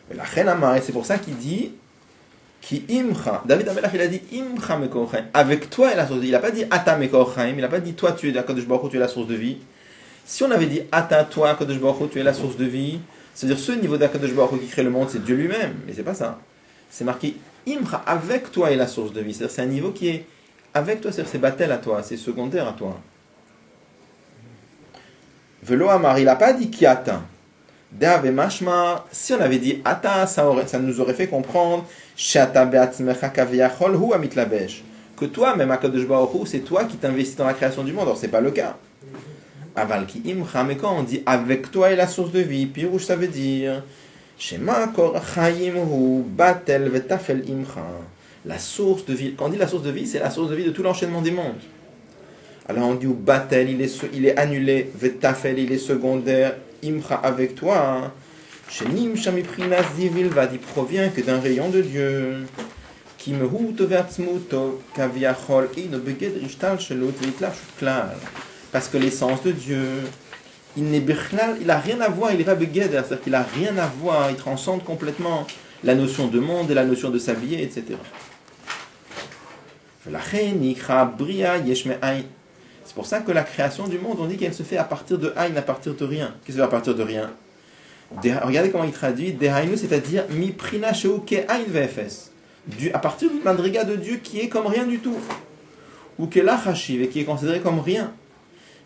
Mais la reine Amar, et c'est pour ça qu'il dit qui imcha. David Amelach, il a dit imcha mekorchaim. Avec toi est la source de vie. Il n'a pas dit ata mekorchaim. Il n'a pas dit toi, tu es Akadosh Baruch Hu, tu es la source de vie. Si on avait dit ata, toi, Akadosh Baruch Hu, tu es la source de vie, c'est-à-dire ce niveau d'Akadosh Baruch Hu qui crée le monde, c'est Dieu lui-même. Mais c'est pas ça. C'est marqué imcha, avec toi est la source de vie. C'est-à-dire c'est un niveau qui est avec toi, c'est batel à toi, c'est secondaire à toi. Velo Amar, il n'a pas dit qui atteint. Dave Mashma, si on avait dit Ata, ça nous aurait fait comprendre que toi, même Akadosh Baruch Hu, c'est toi qui t'investis dans la création du monde. Alors, c'est pas le cas. Aval ki imcha, mais quand on dit avec toi est la source de vie, pirouche, ça veut dire Shema kor chaim hu batel vetafel imcha. La source de vie. Quand on dit la source de vie, c'est la source de vie de tout l'enchaînement des mondes. Alors on dit ou batel, il est annulé, vetafel, il est secondaire, imcha avec toi. Shenim shamiprinas zivil va dit provient que d'un rayon de Dieu. Qui me huto vertzmuto kaviachol ino beged rishtal shelot vitlar shuklal. Parce que l'essence de Dieu, il n'a rien à voir, il n'est pas beged, c'est-à-dire qu'il n'a rien à voir, il transcende complètement la notion de monde et la notion de s'habiller, etc. C'est pour ça que la création du monde, on dit qu'elle se fait à partir de Aïn, à partir de rien. Qu'est-ce que c'est à partir de rien? Regardez comment il traduit. Dehainu, c'est-à-dire Miprina Sheu Ke Aïn VFS. À partir du madriga de Dieu qui est comme rien du tout. Ou Kela Chashiv, et qui est considéré comme rien.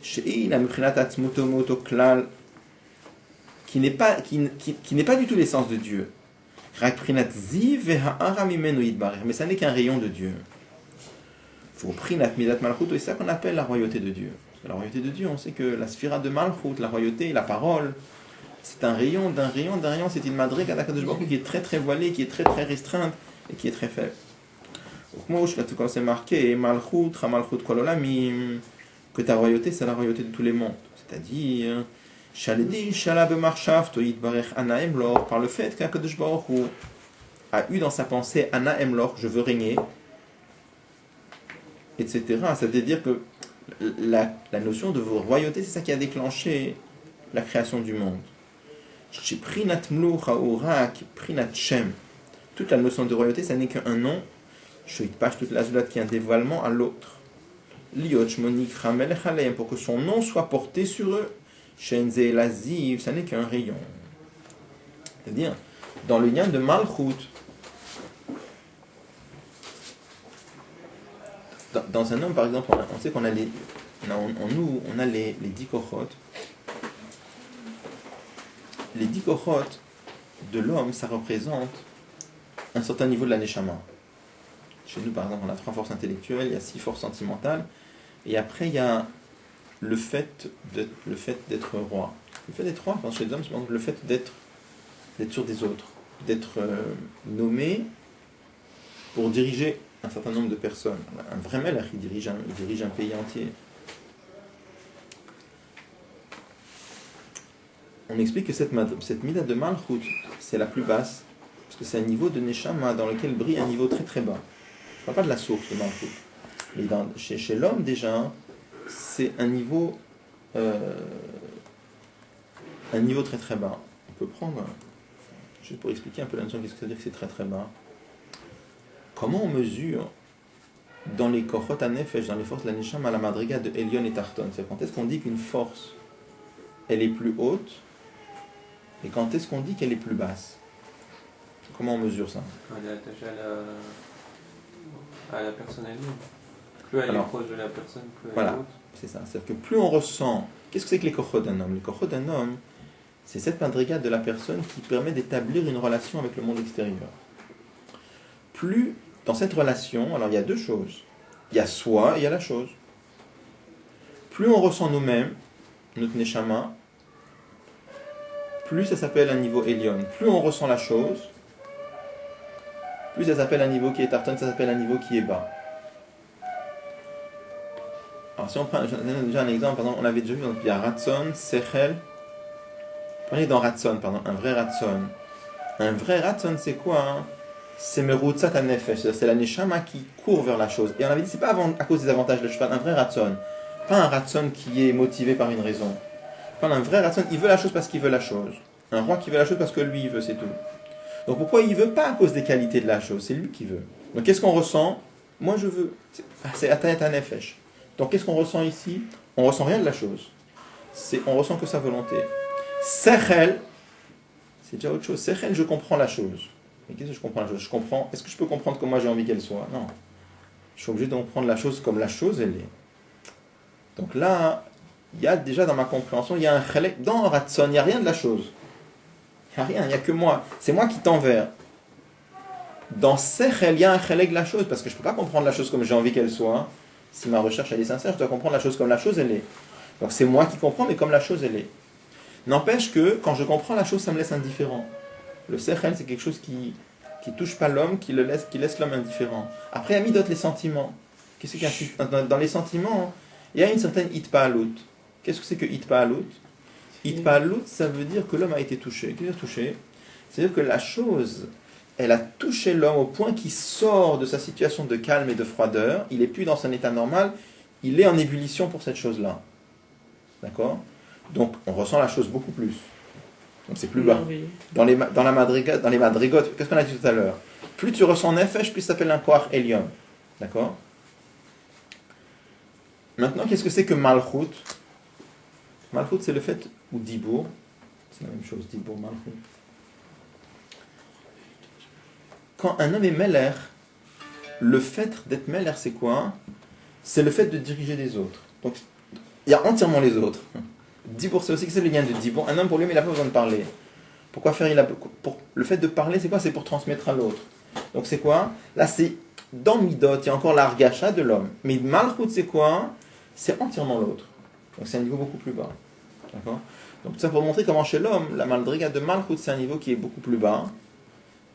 Shei la Miprinat Atzmuto Moto Klal, qui n'est pas du tout l'essence de Dieu. Mais ça n'est qu'un rayon de Dieu. Et c'est ça qu'on appelle la royauté de Dieu. Parce que la royauté de Dieu, on sait que la sphira de Malchut, la royauté, la parole, c'est un rayon d'un rayon d'un rayon, c'est une madriga d'Akadosh Baruch Hu qui est très très voilée, qui est très très restreinte et qui est très faible. Tout comme c'est marqué, Malchut, Malchut Kol Olamim, que ta royauté, c'est la royauté de tous les mondes. C'est-à-dire, Shaledi, Shalab Marshav, Toïd Barech Ana Emlor, par le fait qu'Akadosh Baruch Hu a eu dans sa pensée Ana Emlor, je veux régner, etc. Ça veut dire que la notion de royauté, c'est ça qui a déclenché la création du monde. Toute la notion de royauté, ça n'est qu'un nom. Toute la zoulate qui est un dévoilement à l'autre. Pour que son nom soit porté sur eux. Ça n'est qu'un rayon. C'est-à-dire, dans le lien de Malchut, dans un homme, par exemple, on sait qu'on a les 10 kochot. Les 10 kochot de l'homme, ça représente un certain niveau de la neshama. Chez nous, par exemple, on a 3 forces intellectuelles, il y a 6 forces sentimentales, et après, il y a le fait d'être roi. Le fait d'être roi, chez les hommes, c'est le fait d'être sur des autres, d'être nommé pour diriger un certain nombre de personnes. Un vrai melech, il dirige un pays entier. On explique que cette mida de Malchut, c'est la plus basse, parce que c'est un niveau de Neshama dans lequel brille un niveau très très bas. Je ne parle pas de la source de Malchut. Mais chez l'homme, déjà, c'est un niveau très très bas. On peut prendre, juste pour expliquer un peu la notion, qu'est-ce que ça veut dire que c'est très très bas. Comment on mesure dans les kochot hanefesh, dans les forces de la neshama, la madriga de Elyon et Tarton? C'est quand est-ce qu'on dit qu'une force, elle est plus haute, et quand est-ce qu'on dit qu'elle est plus basse? Comment on mesure ça? Elle est attachée à la personne elle-même. Plus elle est proche de la personne, plus elle est haute. C'est ça. C'est-à-dire que plus on ressent... Qu'est-ce que c'est que les kochot d'un homme? Les kochot d'un homme, c'est cette madriga de la personne qui permet d'établir une relation avec le monde extérieur. Plus, dans cette relation, alors il y a deux choses. Il y a soi et il y a la chose. Plus on ressent nous-mêmes, notre neshama, plus ça s'appelle un niveau Elion. Plus on ressent la chose, plus ça s'appelle un niveau qui est tartan, ça s'appelle un niveau qui est bas. Alors si on prend déjà un exemple, par exemple, on avait déjà vu, donc, il y a Ratson, Sechel. Prenez dans Ratson, pardon, un vrai Ratson. Un vrai Ratson, c'est quoi hein? C'est Merutzat HaNefesh, c'est la Neshama qui court vers la chose. Et on avait dit, c'est pas à cause des avantages de la chose, un vrai Ratson. Pas un Ratson qui est motivé par une raison. Pas un vrai Ratson, il veut la chose parce qu'il veut la chose. Un roi qui veut la chose parce que lui il veut, c'est tout. Donc pourquoi il veut pas à cause des qualités de la chose? C'est lui qui veut. Donc qu'est-ce qu'on ressent? Moi je veux. C'est Atayat HaNefesh. Donc qu'est-ce qu'on ressent ici? On ressent rien de la chose. On ressent que sa volonté. Sechel, c'est déjà autre chose. Sechel, je comprends la chose. Mais qu'est-ce que je comprends la chose? Je comprends. Est-ce que je peux comprendre comme moi j'ai envie qu'elle soit? Non. Je suis obligé de comprendre la chose comme la chose elle est. Donc là, il y a déjà dans ma compréhension, il y a un chelek. Dans Ratson, il n'y a rien de la chose. Il n'y a rien, il n'y a que moi. C'est moi qui tends vers. Dans Sechel, il y a un chelek de la chose, parce que je ne peux pas comprendre la chose comme j'ai envie qu'elle soit. Si ma recherche elle est sincère, je dois comprendre la chose comme la chose elle est. Donc c'est moi qui comprends, mais comme la chose elle est. N'empêche que, quand je comprends la chose, ça me laisse indifférent. Le Sechel, c'est quelque chose qui touche pas l'homme, qui laisse l'homme indifférent. Après, il y a mis d'autres les sentiments. Qu'est-ce qu'il y a dans les sentiments? Il y a une certaine itpa'alut. Qu'est-ce que c'est que itpa'alut? Itpa'alut, ça veut dire que l'homme a été touché. Qu'est-ce que dire touché? C'est-à-dire que la chose, elle a touché l'homme au point qu'il sort de sa situation de calme et de froideur. Il n'est plus dans son état normal. Il est en ébullition pour cette chose-là. D'accord? Donc, on ressent la chose beaucoup plus. Donc, c'est plus bas. Dans les madrigot, qu'est-ce qu'on a dit tout à l'heure? Plus tu ressens nefesh, plus ça s'appelle un koach elion. D'accord? Maintenant, qu'est-ce que c'est que malchut? Malchut, c'est le fait, ou dibour, c'est la même chose, dibour, malchut. Quand un homme est meler, le fait d'être meler, c'est quoi? C'est le fait de diriger les autres. Donc, il y a entièrement les autres. Dibour, c'est aussi que c'est le lien de dibour. Un homme, pour lui, il n'a pas besoin de parler. Pourquoi faire? Le fait de parler, c'est quoi? C'est pour transmettre à l'autre. Donc, c'est quoi? Là, c'est dans Midot, il y a encore l'argacha de l'homme. Mais malchut, c'est quoi? C'est entièrement l'autre. Donc c'est un niveau beaucoup plus bas. D'accord? Donc ça pour montrer comment chez l'homme, la madriga de malchut, c'est un niveau qui est beaucoup plus bas.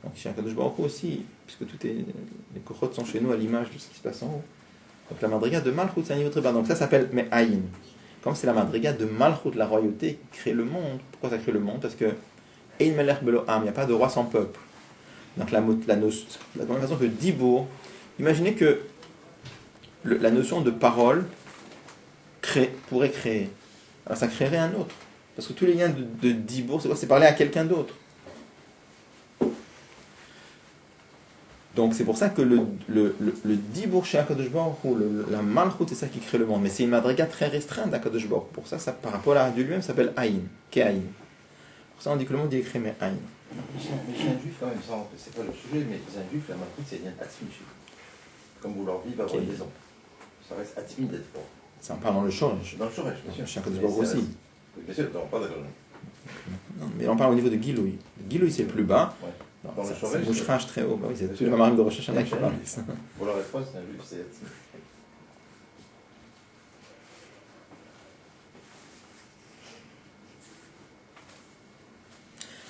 Donc chez Akadosh Baruch Hu aussi, puisque les kochot sont chez nous à l'image de ce qui se passe en haut. Donc la madriga de malchut, c'est un niveau très bas. Donc ça s'appelle Me'ayin. Comme c'est la madriga de malchut, la royauté qui crée le monde. Pourquoi ça crée le monde? Parce que Ein Melech Belo Am, il n'y a pas de roi sans peuple. Donc la même façon que Dibour, imaginez que la notion de parole pourrait créer. Alors ça créerait un autre. Parce que tous les liens de dibour, c'est quoi? C'est parler à quelqu'un d'autre. Donc c'est pour ça que le dibour chez Akadosh Baruch Hu, la malchut, c'est ça qui crée le monde. Mais c'est une madriga très restreinte d'Akadosh Baruch Hu. Pour ça, par rapport à de lui-même, ça s'appelle Aïn. Ke'aïn. Pour ça, on dit que le monde est écrit, mais Aïn. Mais chez un juif, quand même, c'est pas le sujet, mais chez un juif, la malchut, c'est bien atzmi. Comme vous leur vivez avoir une maison. Ça reste atzmi d'être fort. Ça en parle dans le Shoresh. Dans le Shoresh, bien sûr. Chez Akadosh Baruch Hu aussi. Bien sûr, on parle d'accord. Non, mais on parle au niveau de Giloui. Giloui, c'est le plus bas. Ouais. Dans le Shoresh, c'est Mouchrach très haut. Bah oui, c'est tous les mamarim de Rosh Hashanah qui parlent. Pour leur réponse, c'est un juif, c'est atzmi.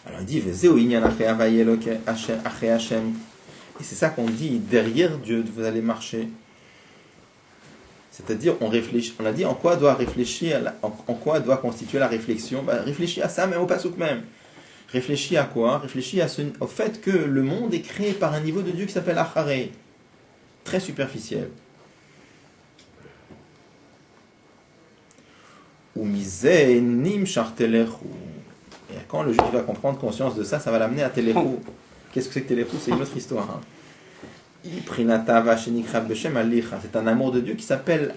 Alors il dit, et c'est ça qu'on dit, derrière Dieu, vous allez marcher. C'est-à-dire, on réfléchit. On a dit en quoi doit réfléchir, en quoi doit constituer la réflexion. Réfléchis à ça, mais au pasouk même. Réfléchis à quoi? Réfléchis au fait que le monde est créé par un niveau de Dieu qui s'appelle Acharé. Très superficiel. Et quand le juif va comprendre conscience de ça, ça va l'amener à Téléchou. Qu'est-ce que c'est que Téléchou? C'est une autre histoire. Hein. C'est un amour de Dieu qui s'appelle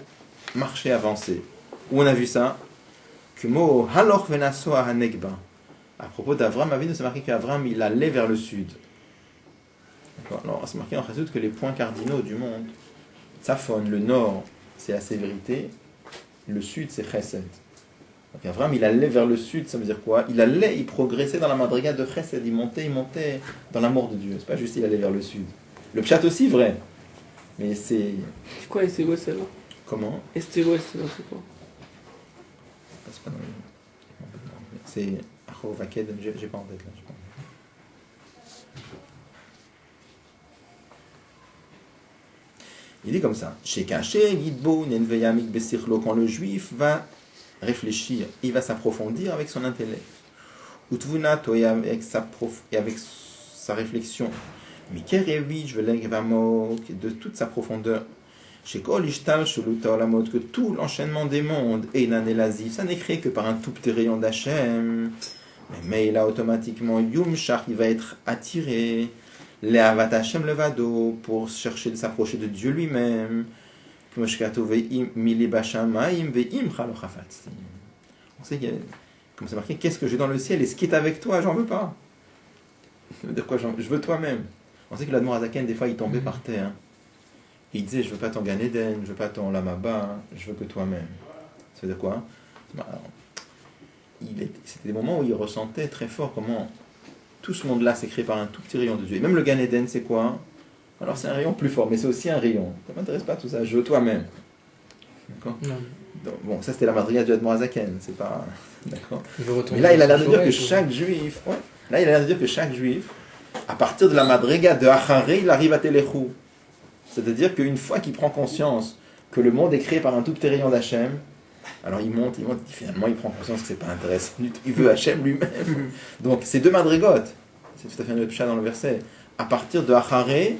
marcher avancé. Où on a vu ça? À propos d'Avram, c'est marqué qu'Avram il allait vers le sud. D'accord. Alors, c'est marqué en Chassidut que les points cardinaux du monde, Tzafon, le nord, c'est la sévérité, le sud, c'est Chesed. Donc Avram, il allait vers le sud, ça veut dire quoi? Il progressait dans la madriga de Chesed, il montait dans l'amour de Dieu. C'est pas juste il allait vers le sud. Le pshat aussi, vrai. Mais c'est... C'est quoi Est et Ouest alors? Comment? Est et Ouest, c'est quoi? C'est pas dans le... C'est... Achovaked, j'ai pas en tête là. Il dit comme ça. Chez Kaché, Gidbo, Nenveyamik Besirlo, quand le juif va réfléchir, il va s'approfondir avec son intellect. Utvunato et avec sa réflexion. Mikerevich, Velegvamok, de toute sa profondeur. Chez Kol Ishtal, Sholuta Olamot, que tout l'enchaînement des mondes, Einan et Lazif, ça n'est créé que par un tout petit rayon d'Hachem. Mais là, automatiquement, Yum Shach, il va être attiré. Le'avat Hashem levado, pour chercher de s'approcher de Dieu lui-même. On sait comme c'est marqué, qu'est-ce que j'ai dans le ciel et ce qui est avec toi, j'en veux pas. Ça veut dire quoi? Je veux toi-même. On sait que l'Admor Azaken, des fois, il tombait par terre. Il disait, je veux pas ton Gan Eden, je veux pas ton Lamaba, je veux que toi-même. Ça veut dire quoi? C'était des moments où il ressentait très fort comment tout ce monde-là s'est créé par un tout petit rayon de Dieu. Et même le Gan Eden, c'est quoi? Alors c'est un rayon plus fort, mais c'est aussi un rayon. Ça m'intéresse pas tout ça, je veux toi-même. D'accord? Donc, bon, ça c'était la madriga du Admor Azaken, c'est pas... D'accord? Mais là, il a l'air de dire que chaque juif... Ouais, là, il a l'air de dire que chaque juif, à partir de la madriga de Acharé, il arrive à Téléchou. C'est-à-dire qu'une fois qu'il prend conscience que le monde est créé par un tout petit rayon d'Hachem, alors il monte, et finalement il prend conscience que c'est pas intéressant du tout. Il veut Hachem lui-même. Donc c'est deux madrigotes. C'est tout à fait notre chat dans le verset. À partir de Acharé,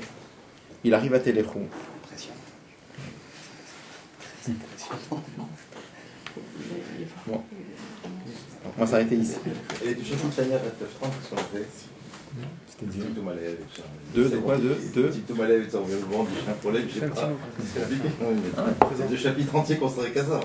il arrive à Téléchou. Bon. Donc, on va s'arrêter ici. Et du chapitre Tania 29.30, qu'est-ce qu'on a fait? C'était Dieu. Deux de quoi? Deux Tito Malev et le mouvement du chien pour l'aide, je sais pas. C'est deux chapitres entiers consacrés qu'à ça.